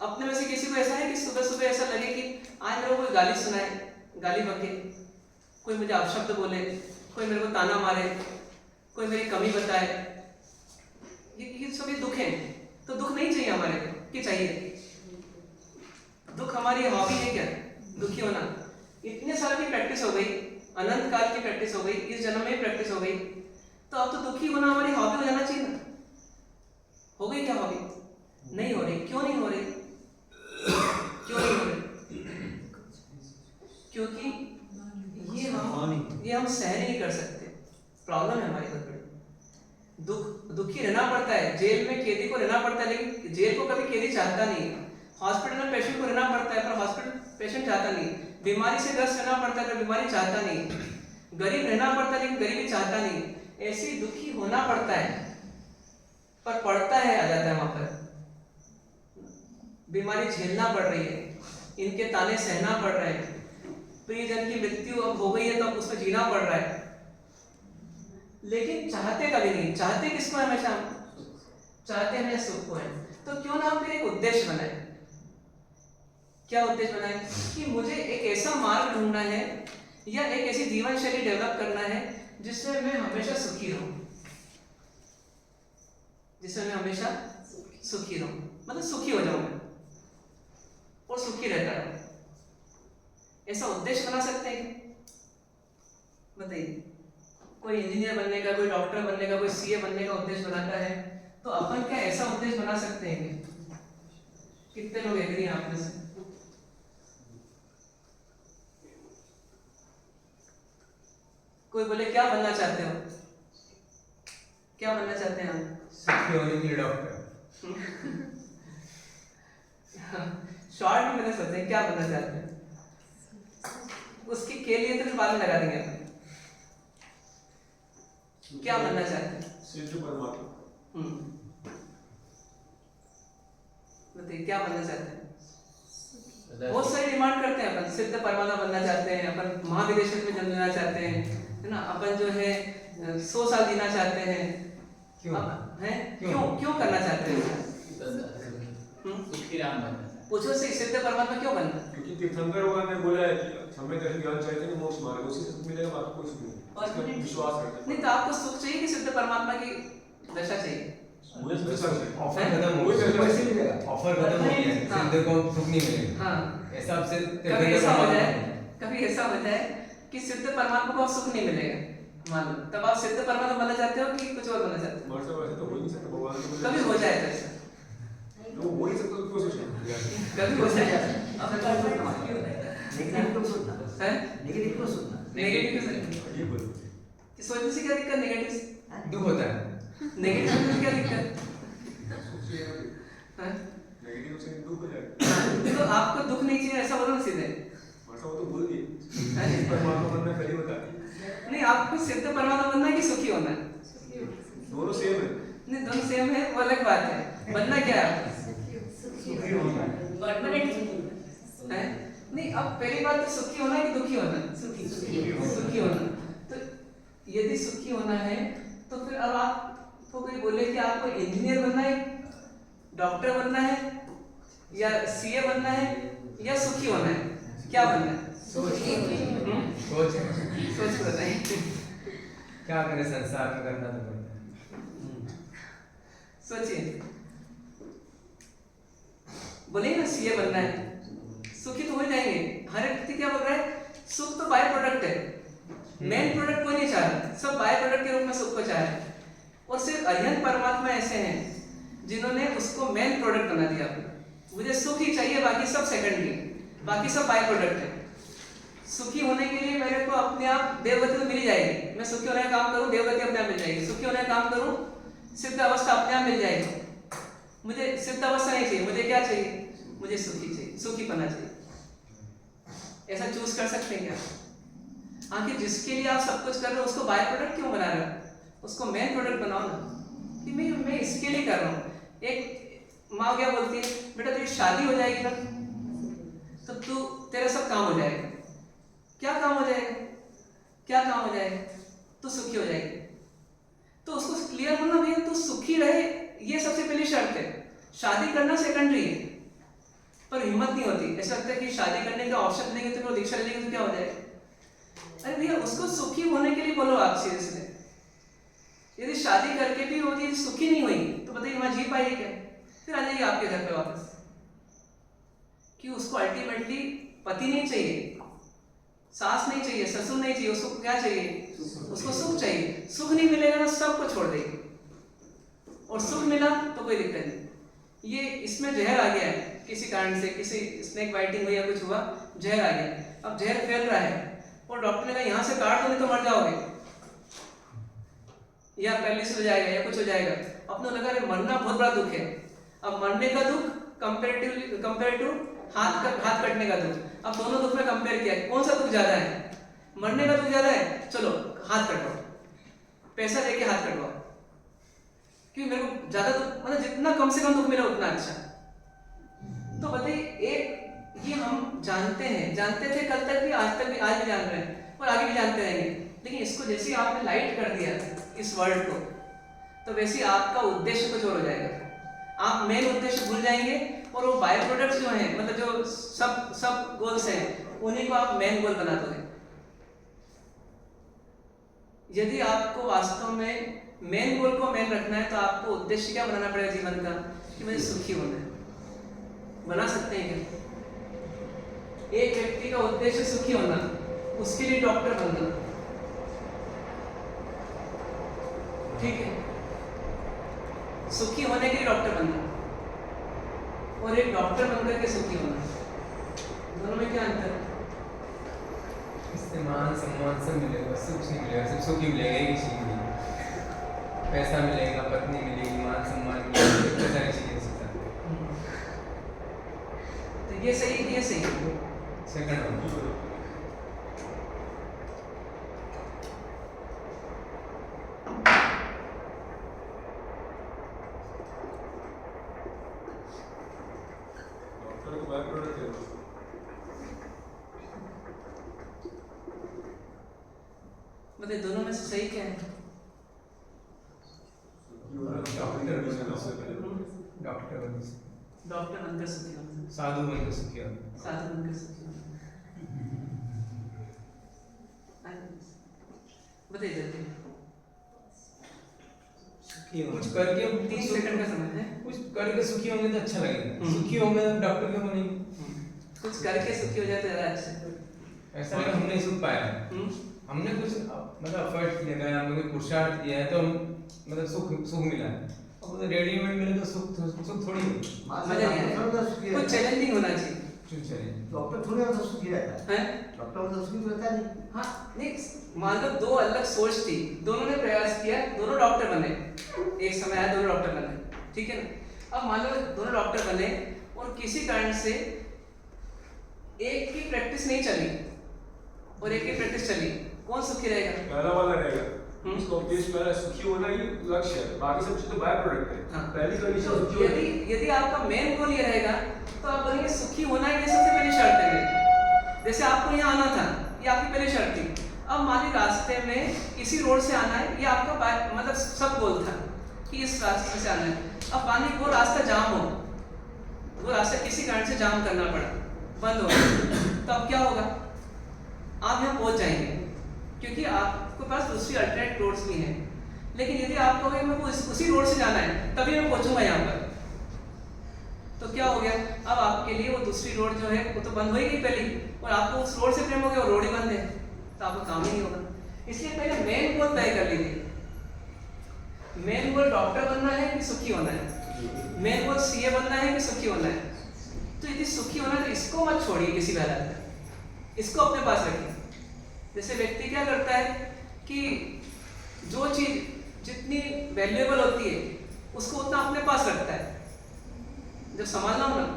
अपने में से किसी को ऐसा है कि सुबह सुबह ऐसा लगे कि आज मेरे को कोई गाली सुनाए, गाली बके, कोई मुझे अपशब्द बोले, कोई मेरे को ताना मारे, कोई मेरी कमी बताए, ये सभी दुख है। तो दुख नहीं चाहिए हमारे को, कि चाहिए? दुख हमारी हॉबी है क्या, दुखी होना? इतने साल की प्रैक्टिस हो गई, अनंत काल की प्रैक्टिस हो गई, इस जन्म में प्रैक्टिस हो गई, तो अब तो दुखी होना हमारी हॉबी हो जाना चाहिए ना। हो गई क्या हॉबी? नहीं हो रही। क्यों नहीं हो रही? क्यों नहीं हो रही? क्योंकि ये हम सहन नहीं कर सकते। प्रॉब्लम है हमारी बहुत बड़ी। दुखी रहना पड़ता है। जेल में कैदी को रहना पड़ता है, लेकिन जेल को कभी कैदी चाहता नहीं। हॉस्पिटल में पेशेंट को रहना पड़ता है, पर हॉस्पिटल पेशेंट चाहता नहीं। बीमारी से ग्रस्त रहना पड़ता है, पर बीमारी चाहता नहीं। गरीब रहना पड़ता है, लेकिन गरीबी चाहता नहीं। ऐसे दुखी होना पड़ता है, पर पड़ता है, आ जाता है वहां पर। बीमारी झेलना पड़ रही है, इनके ताने सहना पड़ रहे हैं, प्रियजन की मृत्यु अब हो गई है तो अब उसमें जीना पड़ रहा है, लेकिन चाहते कभी नहीं। चाहते किसको? हमेशा चाहते हैं सुख को है। तो क्यों ना हम फिर एक उद्देश्य बनाए। क्या उद्देश्य बनाए? कि मुझे एक ऐसा मार्ग ढूंढना है या एक ऐसी जीवन शैली डेवलप करना है जिससे मैं हमेशा सुखी रहूं, जिससे मैं हमेशा सुखी रहूं, मतलब सुखी हो जाऊं मैं और सुखी रहता रहूं। ऐसा उद्देश्य बना सकते हैं? बताइए। कोई इंजीनियर बनने का, कोई डॉक्टर बनने का, कोई सीए बनने का उद्देश्य बनाता है, तो अपन क्या ऐसा उद्देश्य बना सकते हैं? कितने लोग एग्री हैं आप में से? कोई बोले क्या बनना चाहते हो? क्या बनना चाहते हैं आप? सुखी होने के लिए डॉक्टर। शॉर्ट में मैंने सोचा क्या बनना चाहते हैं, उसके के लिए तो फिर बाद में लगा देंगे अपन। क्या बनना चाहते हैं? सिद्ध परमात्मा। बताइए क्या बनना चाहते हैं? बहुत सारी डिमांड करते हैं अपन। सिद्ध परमात्मा बनना चाहते हैं अपन, महाविदेशक में जन्म लेना चाहते हैं, है ना। अपन जो है 100 साल जीना चाहते हैं। क्यों? क्यों करना चाहते हैं? पूछो से सिद्ध परमात्मा क्यों बनना? क्योंकि तीर्थंकर भगवान ने बोला है कि हमें दर्शन ज्ञान चाहिए तो मोक्ष मार्ग, उसी से सुख मिलेगा, बाकी कोई सुख नहीं। विश्वास करते हैं। नहीं तो आपको सुख चाहिए कि सिद्ध परमात्मा की दशा चाहिए? मुझे विश्वास है। ऑफर खत्म हो गया, ऑफर खत्म हो गया, सिद्ध को सुख नहीं मिलेगा। हाँ, ऐसा आपसे कभी ऐसा हो जाए, कभी ऐसा हो जाए कि सिद्ध परमात्मा को सुख नहीं मिलेगा, मान लो, तब आप सिद्ध परमात्मा बनना चाहते हो कि कुछ और बनना चाहते हो? मतलब ऐसे तो हो ही नहीं सकता, भगवान को कभी हो जाए तो ऐसा, तो हो ही सकता तो क्यों सोचें? कभी हो जाए। नेगेटिव क्यों सोचना? ये बोलो कि सोचने से क्या दिक्कत? नेगेटिव दुख होता है। नेगेटिव सोचने से क्या दिक्कत? नेगेटिव से दुख हो जाएगा। तो आपको दुख नहीं चाहिए ऐसा बोलो ना सीधे। मतलब वो तो बोल दिए परमात्मा बनना पहले बता दिया। नहीं, आपको सिद्ध परमात्मा बनना है कि सुखी होना है? दोनों सेम है। नहीं, दोनों सेम है, वो अलग बात है। बनना क्या है आपको? है? नहीं, अब पहली बात तो सुखी होना है कि दुखी होना? सुखी होना। तो यदि सुखी होना है तो फिर अब आपको कोई बोले कि आपको इंजीनियर बनना है, डॉक्टर बनना है, या सीए बनना है, या सुखी होना है, क्या बनना है? सोच सोच बताइए। क्या करें, संसार में करना तो पड़ता है। सोचिए, बोले ना सीए बनना है, सुखी तो हो जाएंगे। हर एक व्यक्ति क्या बोल रहा है? सुख तो बाय प्रोडक्ट है, मेन प्रोडक्ट कोई नहीं चाह रहा, सब बाय प्रोडक्ट के रूप में सुख को चाह रहे हैं। और सिर्फ अयन परमात्मा ऐसे हैं जिन्होंने उसको मेन प्रोडक्ट बना दिया अपना। मुझे सुख ही चाहिए, बाकी सब सेकेंडरी, बाकी सब बाय प्रोडक्ट है। सुखी होने के लिए मेरे को अपने आप देवगति तो मिल जाएगी, मैं सुखी होने का काम करूं, देवगति अपने आप मिल जाएगी। सुखी होने का काम करूं, सिद्ध अवस्था अपने आप मिल जाएगी। मुझे सिद्ध अवस्था नहीं चाहिए, मुझे क्या चाहिए? मुझे सुखी चाहिए, सुखी बनना चाहिए। ऐसा चूज कर सकते हैं क्या? आखिर जिसके लिए आप सब कुछ कर रहे हो उसको बाय प्रोडक्ट क्यों बना रहे हो? उसको मेन प्रोडक्ट बनाओ ना, कि मैं इसके लिए कर रहा हूँ। एक माँ क्या बोलती है, बेटा तेरी शादी हो जाएगी ना तो तू तेरा सब काम हो जाएगा। क्या काम हो जाएगा? क्या काम हो जाएगा? तू सुखी हो जाएगी। तो उसको क्लियर बोलना भैया तू सुखी रहे, ये सबसे पहली शर्त है। शादी करना सेकेंडरी है, पर हिम्मत नहीं होती, ऐसा लगता है कि शादी करने का ऑप्शन देंगे तो दीक्षा लेंगे तो क्या हो जाएगा। अरे भैया उसको सुखी होने के लिए बोलो आप सीरियसली। यदि शादी करके भी वो चीज सुखी नहीं हुई तो बताइए वहां जी पाएगी क्या? फिर आ जाएगी आपके घर पे वापस। कि उसको अल्टीमेटली पति नहीं चाहिए, सास नहीं चाहिए, ससुर नहीं चाहिए, उसको क्या चाहिए? उसको सुख चाहिए। सुख नहीं मिलेगा ना सबको छोड़ देगी, और सुख मिला तो कोई दिक्कत नहीं। ये इसमें जहर आ गया है किसी कारण से, किसी स्नेक बाइटिंग हुई या कुछ हुआ, जहर आ गया। अब जहर फैल रहा है और डॉक्टर ने कहा यहाँ से काट दो नहीं तो मर जाओगे, या पैरालिसिस हो जाएगा या कुछ हो जाएगा। अपने लगा रहे मरना बहुत बड़ा दुख है। अब मरने का दुख कंपेयर टू हाथ कटने का दुख। अब दोनों दुख में कंपेयर किया, कौन सा दुख ज्यादा है? मरने का दुख ज्यादा है, चलो हाथ कटवाओ, पैसा देके हाथ कटवाओ, क्योंकि मेरे को ज्यादा दुख, मतलब जितना कम से कम दुख मिला उतना अच्छा। तो बताइए, एक ये हम जानते थे कल तक भी, आज भी जान रहे हैं और आगे भी जानते रहेंगे। लेकिन इसको जैसे आपने लाइट कर दिया इस वर्ड को, तो वैसे आपका उद्देश्य कुछ और हो जाएगा। आप मेन उद्देश्य भूल जाएंगे और वो बाय प्रोडक्ट्स जो हैं, मतलब जो सब गोल्स हैं, उन्हीं को आप मेन गोल बना दोगे। यदि आपको वास्तव में मेन गोल को मेन रखना है तो आपको उद्देश्य क्या बनाना पड़ेगा जीवन का, कि मुझे सुखी होना है। बना सकते हैं क्या? एक व्यक्ति का उद्देश्य सुखी होना, उसके लिए डॉक्टर बनना, ठीक है, सुखी होने के लिए डॉक्टर बनना, और एक डॉक्टर बनकर के सुखी होना, दोनों में क्या अंतर है? इससे मान सम्मान सब मिलेगा, सब कुछ नहीं मिलेगा, सब सुख ही मिलेगा, एक चीज मिलेगी, पैसा मिलेगा, पत्नी मिलेगी, मान सम्मान मिलेगा, इतनी सारी चीजें सीखता है। तो ये सही सेकंड डॉक्टर को बाय प्रोडक्ट है। मतलब दोनों में से सही क्या है? डॉक्टर बनकर सुखी होना, साधु बनकर सुखी होना, साधु बनकर सुखी होना। बताइए जल्दी, कुछ करके 3 सेकंड का समय है। कुछ करके सुखी होंगे तो अच्छा लगेगा। सुखी होंगे तो डॉक्टर क्यों बनेंगे? कुछ करके सुखी हो जाए तो ज्यादा अच्छा है। ऐसा नहीं, हमने सुख पाया है, हमने कुछ मतलब एफर्ट लगाया, हमने कोई पुरुषार्थ किया है तो मतलब सुख मिला है। अब तो रेडीमेड मिले तो सुख थोड़ी है। मजा नहीं आएगा, कुछ चैलेंजिंग होना चाहिए। डॉक्टर थोड़ी ना सुखी रहता है, हैं? डॉक्टर तो सुखी रहता नहीं। हाँ नहीं, मान लो दो अलग सोच थी, दोनों ने प्रयास किया, दोनों डॉक्टर बने, एक समय आया दोनों डॉक्टर बने, ठीक है ना। अब मान लो दोनों डॉक्टर बने और किसी कारण से एक की प्रैक्टिस नहीं चली और एक की प्रैक्टिस चली, कौन सुखी रहेगा? पहला वाला रहेगा। उसका उद्देश्य पहला सुखी होना ही लक्ष्य है, बाकी सब चीजें बाय प्रोडक्ट है। हाँ। पहली कंडीशन तो सुखी होना। यदि आपका मेन गोल ये रहेगा तो आप बोलेंगे सुखी होना ये सबसे पहली शर्त है मेरी। जैसे आपको यहाँ आना था, ये आपकी पहली शर्त थी। अब मान ली रास्ते में इसी रोड से आना है, ये आपका मतलब सब गोल था कि इस रास्ते से आना है। अब मान ली वो रास्ता जाम हो, वो रास्ता किसी कारण से जाम करना पड़ा, बंद हो गया, तो अब क्या होगा? आप यहाँ पहुंच जाएंगे क्योंकि आपके पास दूसरी अल्टरनेट रोड्स भी हैं। लेकिन यदि आप कहोगे मेरे को उसी रोड से जाना है तभी मैं पहुंचूंगा यहाँ पर, तो क्या हो गया? अब आपके लिए वो दूसरी रोड जो है वो तो बंद हो ही गई पहली, और आपको उस रोड से प्रेम हो गया, वो रोड ही बंद है, तो आपको काम ही नहीं होगा। इसलिए पहले मेन गोल तय कर लीजिए। मेन गोल डॉक्टर बनना है कि सुखी होना है? मेन गोल सीए बनना है कि सुखी होना है? तो यदि सुखी होना है तो इसको मत छोड़िए किसी भी हालत में, इसको अपने पास रखिए। जैसे व्यक्ति क्या करता है कि जो चीज जितनी वैल्यूएबल होती है उसको उतना अपने पास रखता है। जब संभालना हो ना,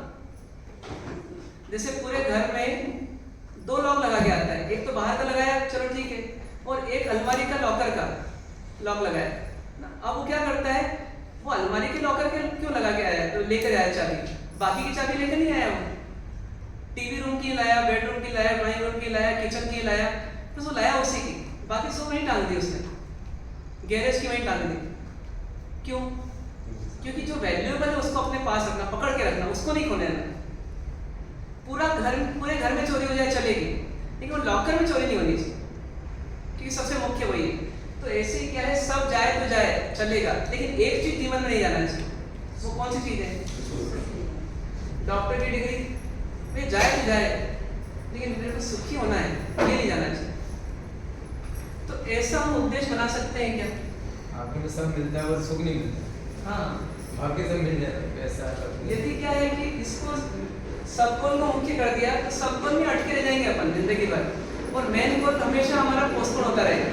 जैसे पूरे घर में 2 लॉक लगा के आता है, एक तो बाहर का लगाया, चलो ठीक है, और एक अलमारी का लॉकर का लॉक लगाया। अब वो क्या करता है, वो अलमारी के लॉकर के क्यों लगा के आया, तो लेकर आया चाबी, बाकी की चाबी लेकर नहीं आया। वो टीवी रूम की लाया, बेडरूम की लाया, ड्राइंग रूम की लाया, किचन की लाया, तो वो लाया उसी की, बाकी सब नहीं टांग दी उसने। गैरेज की वहीं टांग दी। क्यों? क्योंकि जो वैल्यूएबल है उसको अपने पास रखना, पकड़ के रखना, उसको नहीं खोने देना। पूरे घर में चोरी हो जाए चलेगी, लेकिन वो लॉकर में चोरी नहीं होनी चाहिए, क्योंकि सबसे मुख्य वही है। तो ऐसे ही क्या है, सब जाए तो जाए चलेगा, लेकिन एक चीज जीवन में नहीं जाना चाहिए। वो कौन सी चीज है? डॉक्टर की डिग्री भाई जाए तो जाए, लेकिन मेरे को सुखी होना है, ये नहीं जाना चाहिए। तो ऐसा हम उद्देश्य बना सकते हैं क्या? आपको तो सब मिलता है और सुख नहीं मिलता। हाँ, भाग्य सब मिल जाता है, पैसा सब। यदि क्या है कि इसको सब गोल को मुख्य कर दिया तो सब गोल में अटके रह जाएंगे अपन जिंदगी भर, और मेन गोल हमेशा हमारा पोस्टपोन होता रहेगा।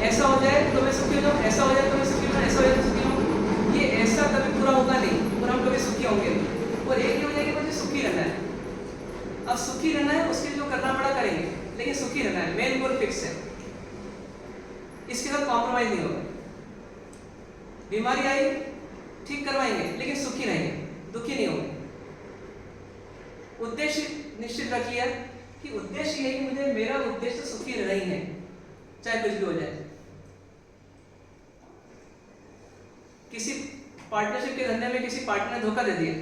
ऐसा हो जाए तो मैं सुखी हो जाऊँ, ऐसा हो जाए तो मैं सुखी हो जाऊँ, ऐसा हो जाए तो सुखी हूँ। ये ऐसा कभी पूरा होगा नहीं और हम कभी सुखी होंगे नहीं। और एक ही हो जाएगी मुझे सुखी रहना है। अब सुखी रहना है, उसके लिए जो करना पड़ा करेंगे, लेकिन सुखी रहना है, मेन गोल फिक्स है, इसके साथ कॉम्प्रोमाइज नहीं होगा। बीमारी आई ठीक करवाएंगे, लेकिन सुखी रहेंगे, दुखी नहीं होंगे। उद्देश्य निश्चित रखिए कि उद्देश्य ये कि मुझे, मेरा उद्देश्य सुखी रहना ही है, चाहे कुछ भी हो जाए। किसी पार्टनरशिप के धंधे में किसी पार्टनर ने धोखा दे दिया,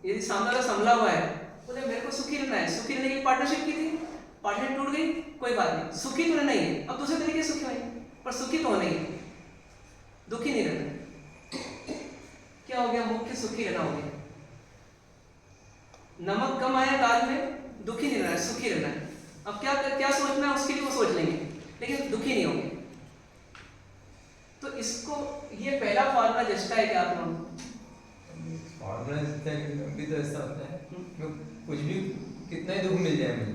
यदि सामने वाला संभला हुआ है, बोले मेरे को सुखी रहना है, सुखी रहने की पार्टनरशिप की थी, पार्टनरशिप टूट गई, कोई बात नहीं, सुखी तो रहना ही है। अब दूसरे तरीके से सुखी होंगे, पर सुखी तो होना ही है, दुखी नहीं रहना। क्या हो गया? मुख्य सुखी रहना हो गया। नमक कम आया दाल में, दुखी नहीं रहना है, सुखी रहना है। अब क्या सोचना है उसके लिए वो सोच लेंगे, लेकिन दुखी नहीं होंगे। तो इसको, ये पहला फॉर्मूला जचता है क्या आप लोगों को? फॉर्मूला जचता है भी तो ऐसा होता है कि कुछ भी, कितना ही दुख मिल जाए मुझे,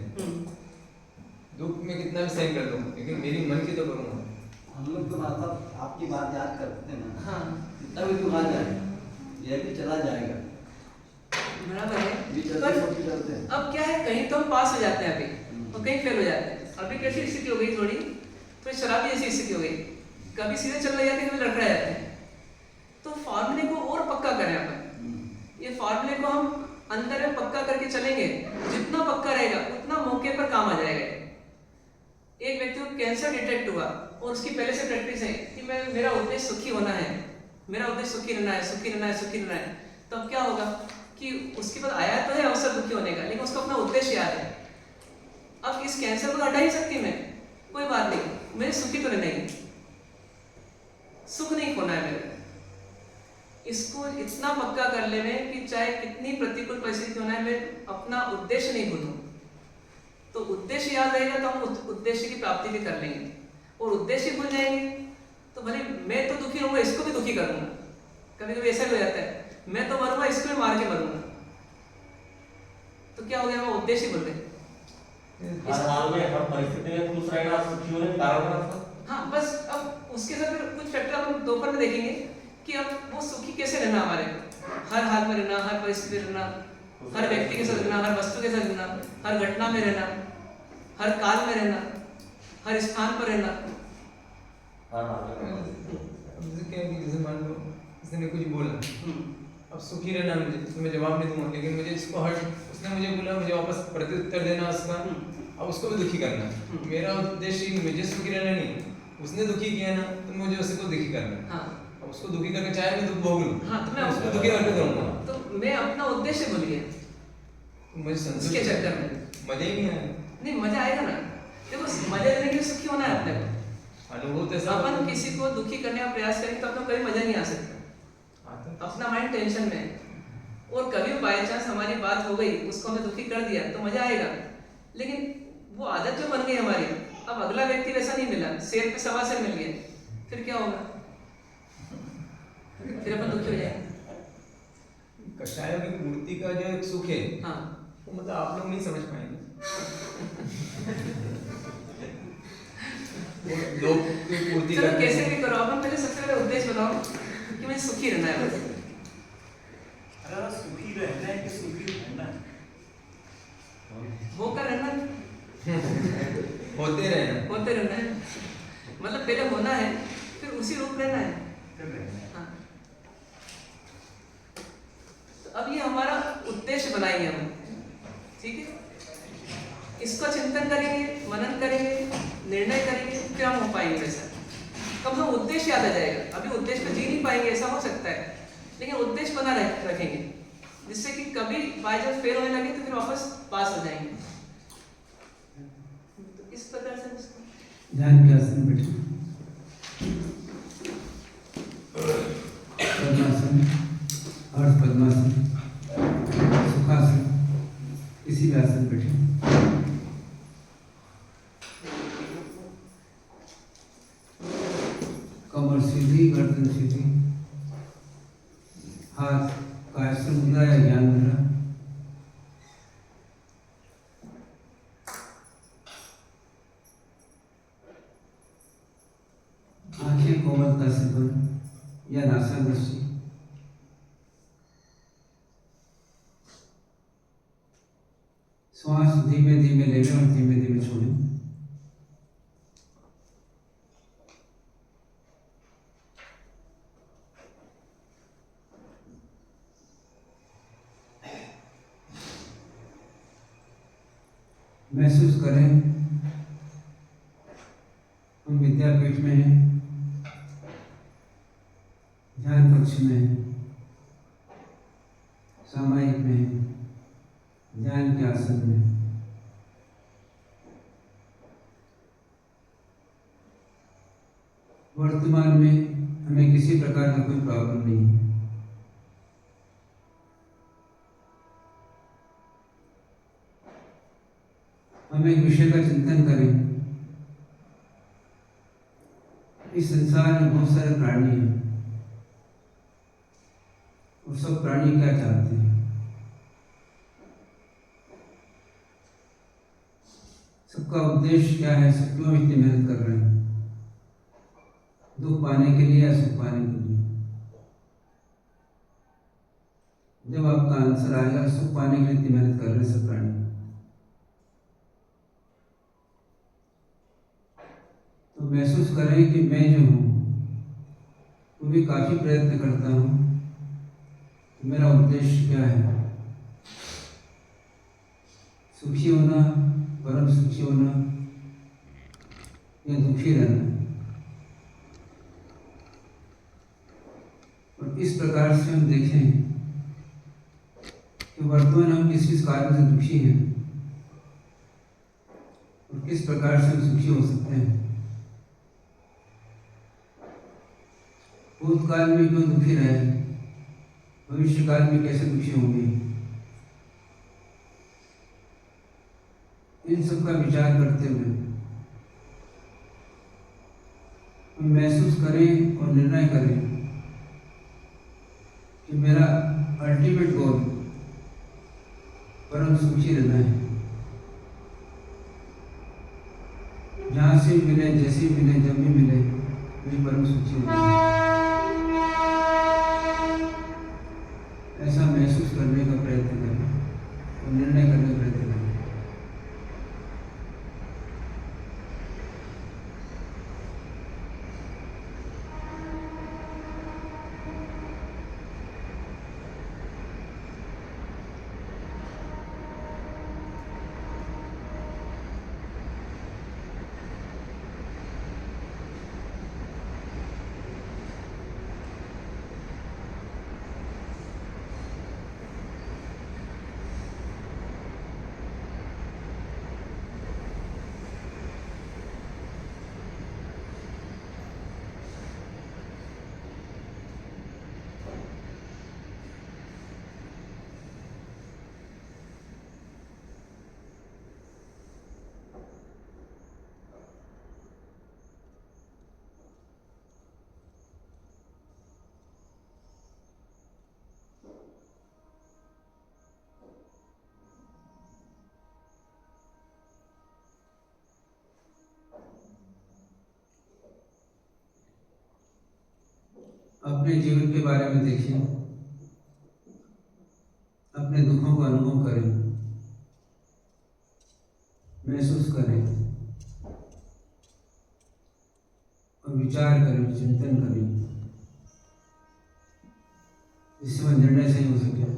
दुख में कितना भी सहन कर लूँ, लेकिन मेरी मन की तो करूँगा। हम लोग तो मतलब आपकी बात याद करते हैं ना, हाँ, कितना भी दुख आ जाए ये भी चला जाएगा, बराबर है। चलते हैं। अब क्या है, कहीं तो हम पास हो जाते हैं अभी, और कहीं फेल हो जाते हैं। अभी कैसी स्थिति हो गई, थोड़ी शराबी जैसी स्थिति हो गई, कभी सीधे चल रहे जाते हैं, कभी लड़खड़ा जाते हैं। तो फॉर्मूले को और पक्का करें अपन। ये फॉर्मूले को हम अंदर में पक्का करके चलेंगे, जितना पक्का रहेगा उतना मौके पर काम आ जाएगा। एक व्यक्ति को कैंसर डिटेक्ट हुआ और उसकी पहले से प्रैक्टिस है कि मेरा उद्देश्य सुखी होना है, मेरा उद्देश्य सुखी रहना है, सुखी रहना है, सुखी रहना है। तो अब क्या होगा कि उसके बाद आया तो है अवसर दुखी होने का, लेकिन उसको अपना उद्देश्य याद है। अब इस कैंसर को हटा ही सकती मैं, कोई बात नहीं, मेरे सुखी तो नहीं, सुख नहीं खोना है मेरे। इसको इतना पक्का कर लेने कि चाहे कितनी प्रतिकूल परिस्थिति होना है, मैं अपना उद्देश्य नहीं भूलूं। तो उद्देश्य याद रहेगा तो हम उद्देश्य की प्राप्ति भी कर लेंगे। और उद्देश्य भूल जाएंगे तो भले मैं तो दुखी रहूंगा, इसको भी दुखी करूंगा। कभी कभी ऐसा भी हो जाता है, मैं तो मरूंगा, इसको भी मार के मरूंगा। तो क्या हो गया, हम उद्देश्य भूल गए। हर हाल में, हर परिस्थिति में खुश रहना, सुखी होने का कारण। हाँ, बस अब उसके साथ फिर कुछ फैक्टर हम दोपहर में देखेंगे कि अब वो सुखी कैसे रहना, हमारे हर हाल में रहना, हर परिस्थिति में रहना, हर व्यक्ति के साथ रहना, हर वस्तु के साथ रहना, हर घटना में रहना, हर काल में रहना, हर स्थान पर रहना। जैसे मान लो किसी ने कुछ बोला, अब सुखी रहना मुझे, तो मैं जवाब नहीं दूंगा, लेकिन मुझे इसको उसने मुझे बोला, मुझे वापस प्रत्युत्तर देना उसका, अब उसको भी दुखी करना। मेरा उद्देश्य मुझे सुखी रहना नहीं, उसने दुखी किया ना, तो मुझे उसको दुखी करना। हाँ, अब उसको दुखी करके चाहे मैं दुख भोग लूं, हाँ, तो मैं उसको दुखी करके करूंगा, तो मैं अपना उद्देश्य भूल गया। तो मुझे संतुष्ट इसके चक्कर में मजा ही नहीं आया। नहीं, मजा आएगा ना। देखो, मजा लेने के लिए सुखी होना है अपने को। अनुभव ऐसा, अपन किसी को दुखी करने का प्रयास करें तो अपना कभी मजा नहीं आ सकता, अपना माइंड टेंशन में है। और कभी बाय चांस हमारी बात हो गई, उसको हमने दुखी कर दिया तो मजा आएगा, लेकिन वो आदत जो बन गई हमारी, अब अगला व्यक्ति वैसा नहीं मिला, शेर पे सवा शेर मिल गया, फिर क्या होगा? फिर अपन दुखी हो जाएंगे। कषायों की पूर्ति का जो एक सुख है, हाँ, वो मतलब आप लोग नहीं समझ पाएंगे। लोग की पूर्ति चलो करते कैसे हैं। भी करो, अपन पहले सबसे पहले उद्देश्य बनाओ कि मुझे सुखी रहना है। बस अगर सुखी रहना है कि सुखी रहना है, होकर रहना, होते रहना है, मतलब पहले होना है, फिर उसी रूप रहना है। फिर रहना है। हाँ। तो अब ये हमारा उद्देश्य बनाएंगे हम, ठीक है? इसको चिंतन करेंगे, मनन करेंगे, निर्णय करेंगे, फिर हम हो पाएंगे वैसा। कम से कम उद्देश्य याद आ जाएगा। अभी उद्देश्य पे जी नहीं पाएंगे, ऐसा हो सकता है, लेकिन उद्देश्य बना रखेंगे, जिससे कि कभी बाय चांस फेल होने लगे तो फिर वापस पास हो जाएंगे। तो इस प्रकार से ध्यान के आसन बैठे, पद्मासन, अर्ध पद्मासन, सुखासन, किसी भी आसन बैठे। कमर सीधी, गर्दन सीधी, हाथ कायस्थ मुद्रा या ज्ञान मुद्रा। आंखें कोमलता से बंद या नासाग्रसी। श्वास धीमे धीमे लेवें और धीमे धीमे छोड़ें। महसूस करें हम विद्यापीठ में हैं, ध्यान कक्ष में हैं, सामायिक में हैं, ध्यान के आसन में। वर्तमान में हमें किसी प्रकार का कोई प्रॉब्लम नहीं है। हम एक विषय का चिंतन करें। इस संसार में बहुत सारे प्राणी हैं और सब प्राणी क्या चाहते हैं? सबका उद्देश्य क्या है? सब क्यों इतनी मेहनत कर रहे हैं? दुख पाने के लिए या सुख पाने के लिए? जब आपका आंसर आएगा सुख पाने के लिए इतनी मेहनत कर रहे हैं सब प्राणी, तो महसूस करें कि मैं जो हूँ वो भी काफी प्रयत्न करता हूँ। मेरा उद्देश्य क्या है? सुखी होना, परम सुखी होना या दुखी रहना। और इस प्रकार से हम देखें कि वर्तमान हम किस कारण से दुखी हैं और किस प्रकार से हम सुखी हो सकते हैं। भूतकाल में क्यों दुखी रहे, भविष्य काल में कैसे दुखी होंगे, इन सब का विचार करते हुए हम महसूस करें और निर्णय करें कि मेरा अल्टीमेट गोल परम सुखी रहना है। जहाँ से मिले, जैसे मिले, जब भी मिले, मुझे परम सुखी रहना है। ऐसा महसूस करने का प्रयत्न करें और निर्णय करने का प्रयत्न करें। अपने जीवन के बारे में देखिए, अपने दुखों को अनुभव करें, महसूस करें और विचार करें, चिंतन करें, जिससे वह निर्णय सही हो सके।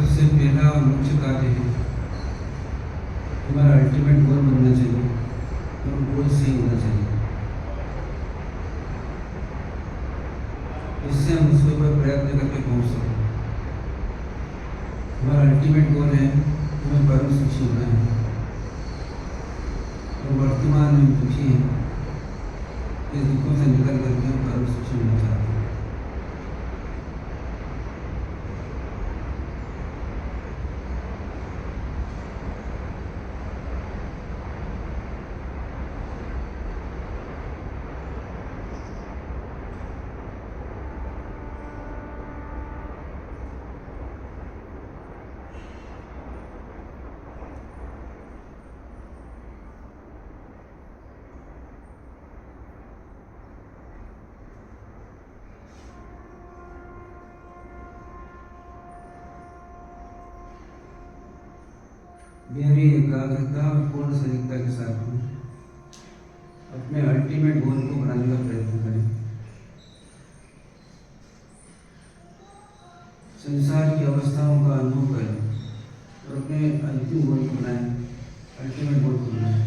सबसे पहला और मुख्य कार्य है हमारा अल्टीमेट गोल बनना चाहिए और गोल सही होना चाहिए, जिससे हम उसके ऊपर प्रयत्न करके पहुंच सकें। हमारा अल्टीमेट गोल है हमें परम सुखी होना है, और वर्तमान में दुखी हैं, इस दुखों से निकल करके हम परम सुखी होना चाहते हैं। गहरी एकाग्रता और पूर्ण सजगता के साथ में अपने अल्टीमेट गोल को बनाने का प्रयत्न करें। संसार की अवस्थाओं का अनुभव करें और अपने अंतिम गोल को बनाएं, अल्टीमेट गोल को बनाएं।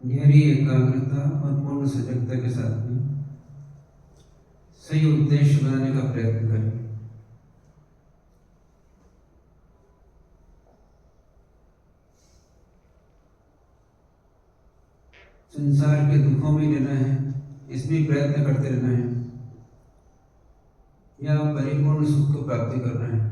गहरी एकाग्रता और पूर्ण सजगता के साथ में सही उद्देश्य बनाने का प्रयत्न करें। संसार के दुखों में लेना है, इसमें प्रयत्न करते रहना है, या परिपूर्ण सुख को प्राप्ति करना है।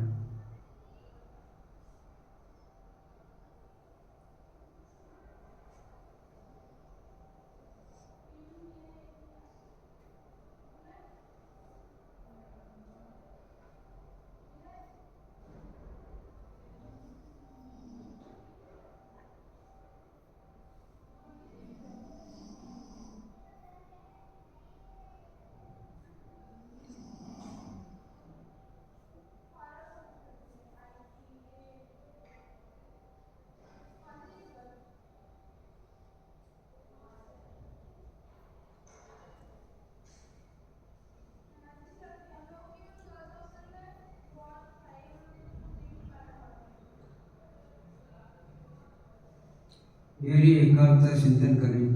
गहरी एकाग्रता चिंतन करें।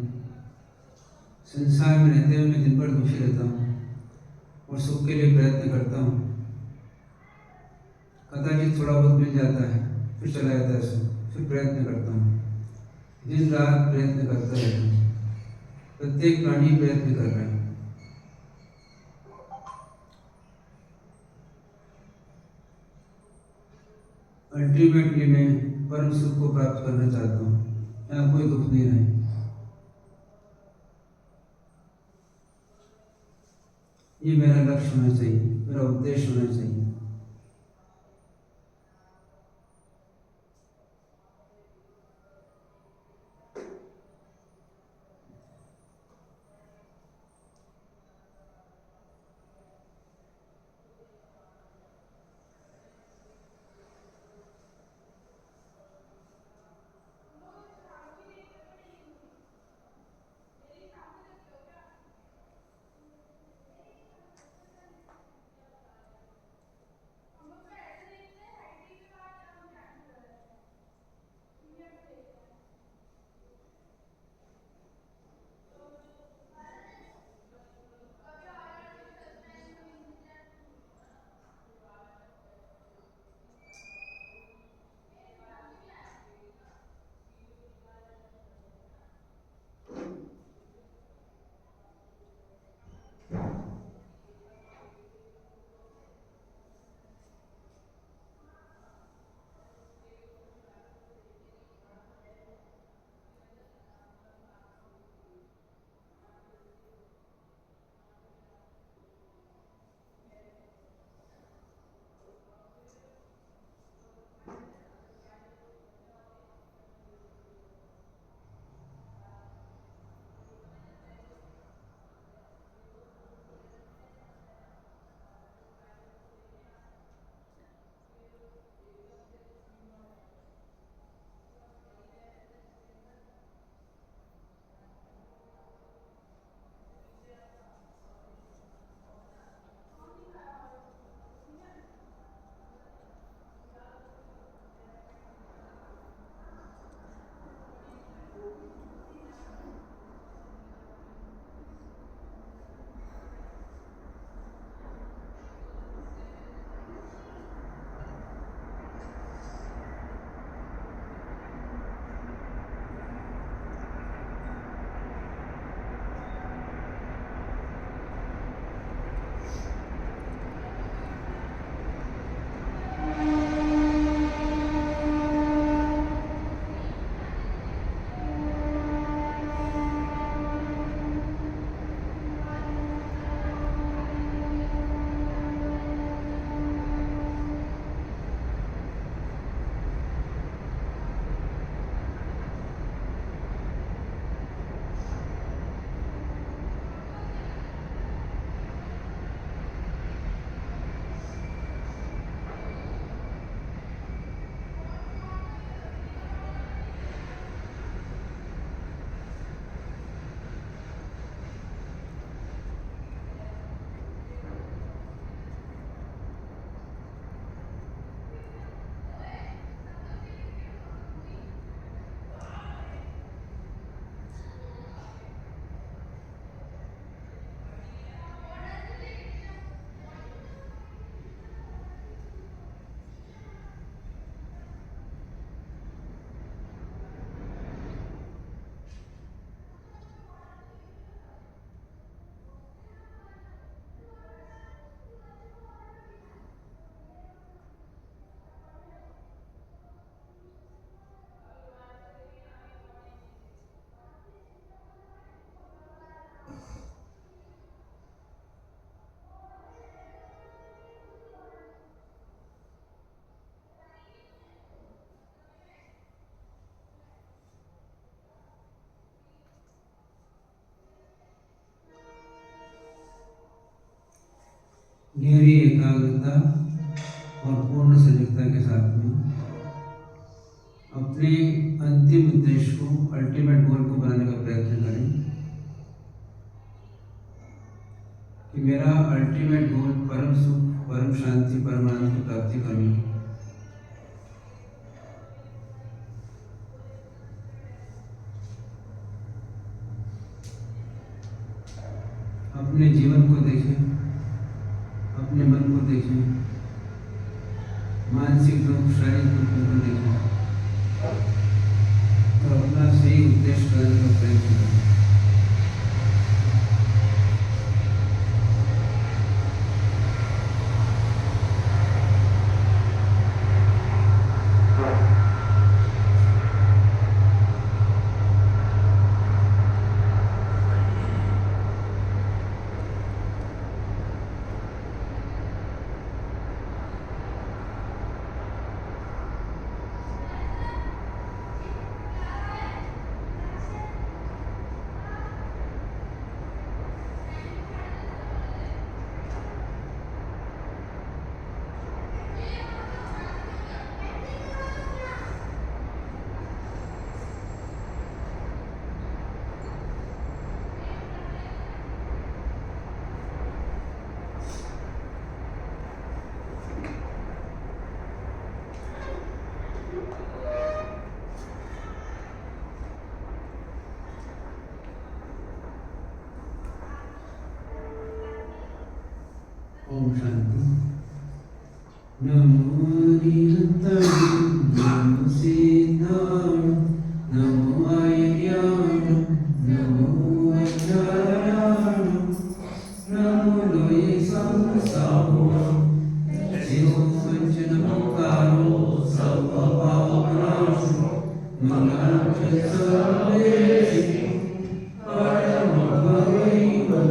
संसार में रहते हुए मैं दिन भर दुखी रहता हूँ और सुख के लिए प्रयत्न करता हूँ। कदाचित थोड़ा बहुत मिल जाता है, फिर चला जाता है सुख, फिर प्रयत्न करता हूँ। दिन रात प्रयत्न करता रहता हूँ। प्रत्येक प्राणी प्रयत्न कर रहे हैं। अल्टीमेटली मैं परम सुख को प्राप्त करना चाहता हूँ, यहाँ कोई दुख नहीं रहे। ये मेरा लक्ष्य होना चाहिए, मेरा उद्देश्य होना चाहिए। गहरी एकाग्रता और पूर्ण सजगता के साथ में अपने अंतिम उद्देश्य को, अल्टीमेट गोल को बनाने का प्रयत्न करें कि मेरा अल्टीमेट गोल परम सुख, परम शांति, परम आनंद की प्राप्ति करनी है। अपने जीवन को देखें, अपने मन को देखें, मानसिक दुख, शारीरिक दुखों को देखें और अपना सही उद्देश्य करने का प्रयत्न करें। ओम शांति। नमो निरंतरं, नमो सिद्धाय, नमो आर्याय, नमो अज्ञानाय, नमो लोये संसारो, जिसो वंचन मुक्तारो, सर्वपापनाशो, मंगलाय सर्वेषु, परमं भवैवम्।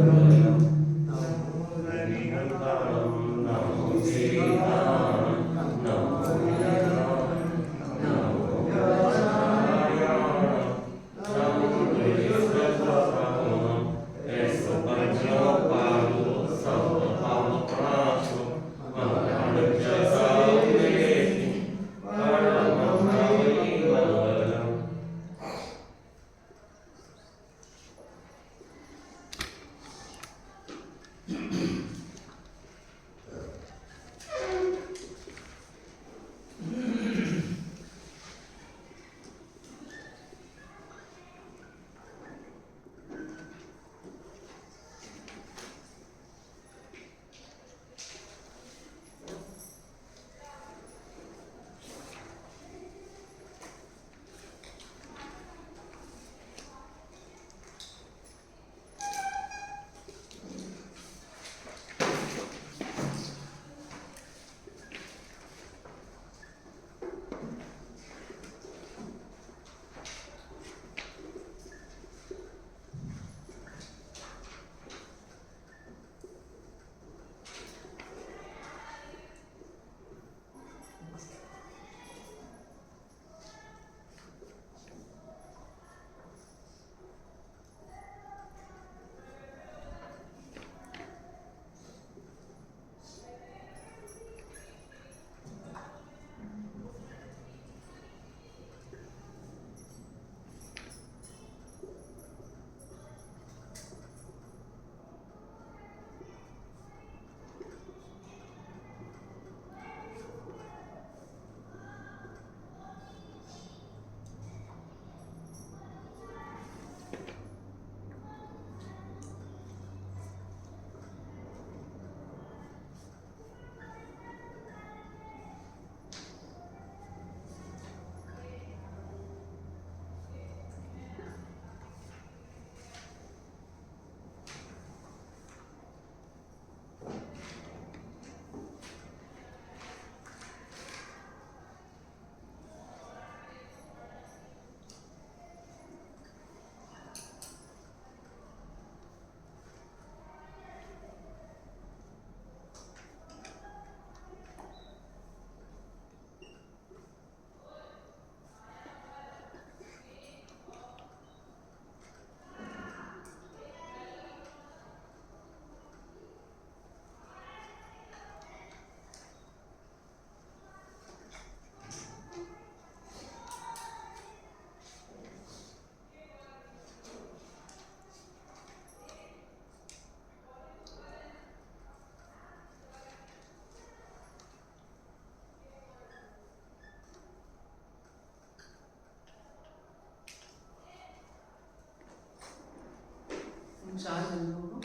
चार जन्मों को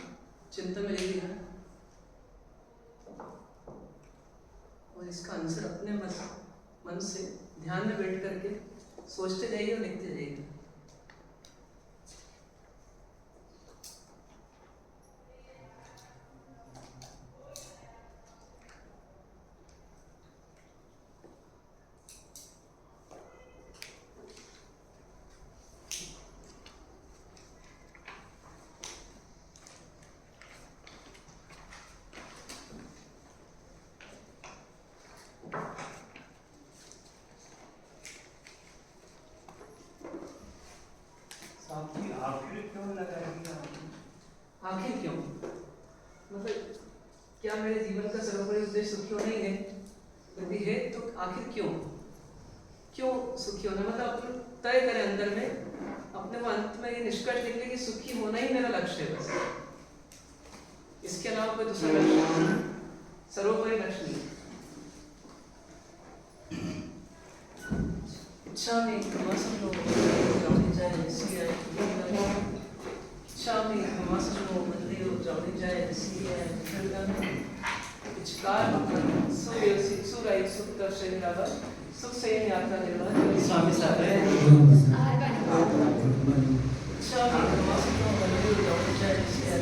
चिंता में ले लिया और इसका आंसर अपने मन से ध्यान में बैठ करके सोचते जाइए और लिखते जाइए। आखिर क्यों लगाएगी आपने? आखिर क्यों मतलब क्या मेरे जीवन का सर्वोपरि उद्देश्य सुखी होना ही है? यदि है तो आखिर क्यों सुखी होना? मतलब अपन तय करें अंदर में अपने को अंत में ये निष्कर्ष निकले कि सुखी होना ही मेरा लक्ष्य है बस, इसके अलावा कोई दूसरा लक्ष्य नहीं, सर्वोपरि लक्ष्य नहीं। इच्छा में कमासनो जानी जाए इसलिए इच्छा में कमासनो मंदिर जानी जाए इसलिए इच्छकार सुव्यवस्थित सुराई सुख दर्शन लाभ सुख से यात्रा निर्वाह स्वामी साहब है इच्छा में कमासनो मंदिर जानी जाए इसलिए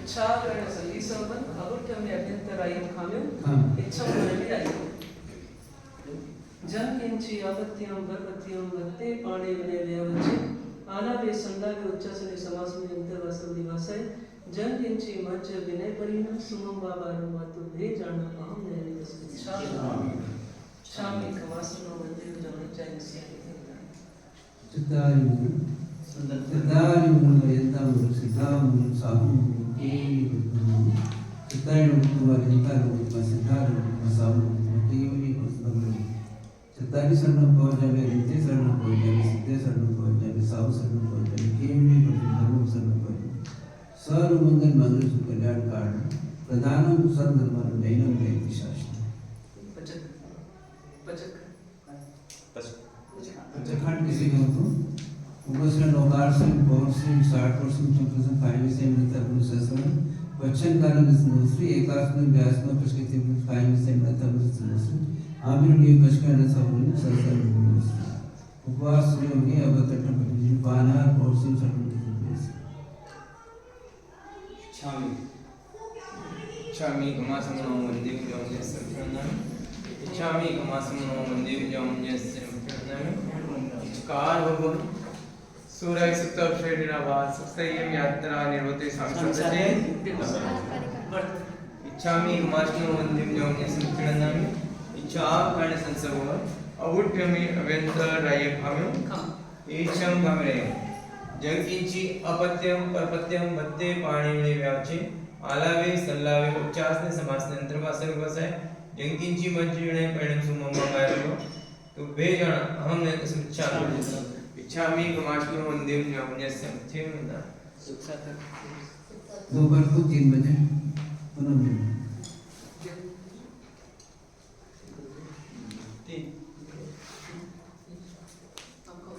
इच्छा करने संधि संबंध अवुट में अभ्यंतर आयु खाम्यो इच्छा में आई जन किंची आपत्तियों बरपत्तियों बत्ते पाणे बने व्यवचे आला वे संदा वे उच्चासने समास में अंतर वासव दिवास है जन किंची मच विनय परिणम सुमं बाबारु मातु भे जाना अहम नैने बस शामी कवासनो मंदिर जाने चाहिए सियानी चित्तारि मुन यंतम सिद्धाम साहु चित्तारि मुन यंतम सिद्धाम साहु केवली कुसुम चित्तारि शरण पहुंच जावे नित्य शरण पहुंच जावे सिद्धे शरण पहुंच जावे साहु शरण पहुंच जावे केवली कुसुम शरण पहुंच जावे सर्व मंगल मंगल सुख कल्याण कारण प्रधानम सर्व धर्म नैनम नैति शास्त्र पचखंड किसी को तो उपस्थित लोकार से बहुत से 60% 40% कायम से मिलता है संस्करण वचन कारण स्मृति एकास में व्यास में प्रकृति कायम से मिलता है संस्करण आमिर लिए बचकर सब संस्करण उपवास में उन्हें अवतरण पति पाना और सिंह सटन इच्छामि कमासमनो मंदिर जाऊंगे सर्वनाम इच्छामि कमासमनो मंदिर जाऊंगे सर्वनाम इच्छकार भगवान सूर्य सुप्त श्रेणीरावास संयम यात्रा निर्वते सांसदते इच्छामि कमासमनो मंदिर जाऊंगे सर्वनाम इच्छा कारण संसर्ग अवुट्यमि अव्यंतर राय भाम्यो इच्छाम भामरे जगकिंची अपत्यम परपत्यम बत्ते पाणिनि व्याचे आलावे सल्लावे उच्चासने समासने अंतर्वासक वसाय जगकिंची मंजूणे परिणम सुमम बायरो तो भेजण अहम ने इच्छा इच्छामि कमाशनो मंदिर जाऊंगे समथे ना सुख साधक दोपहर को 3 बजे पुनः मिलेंगे आपको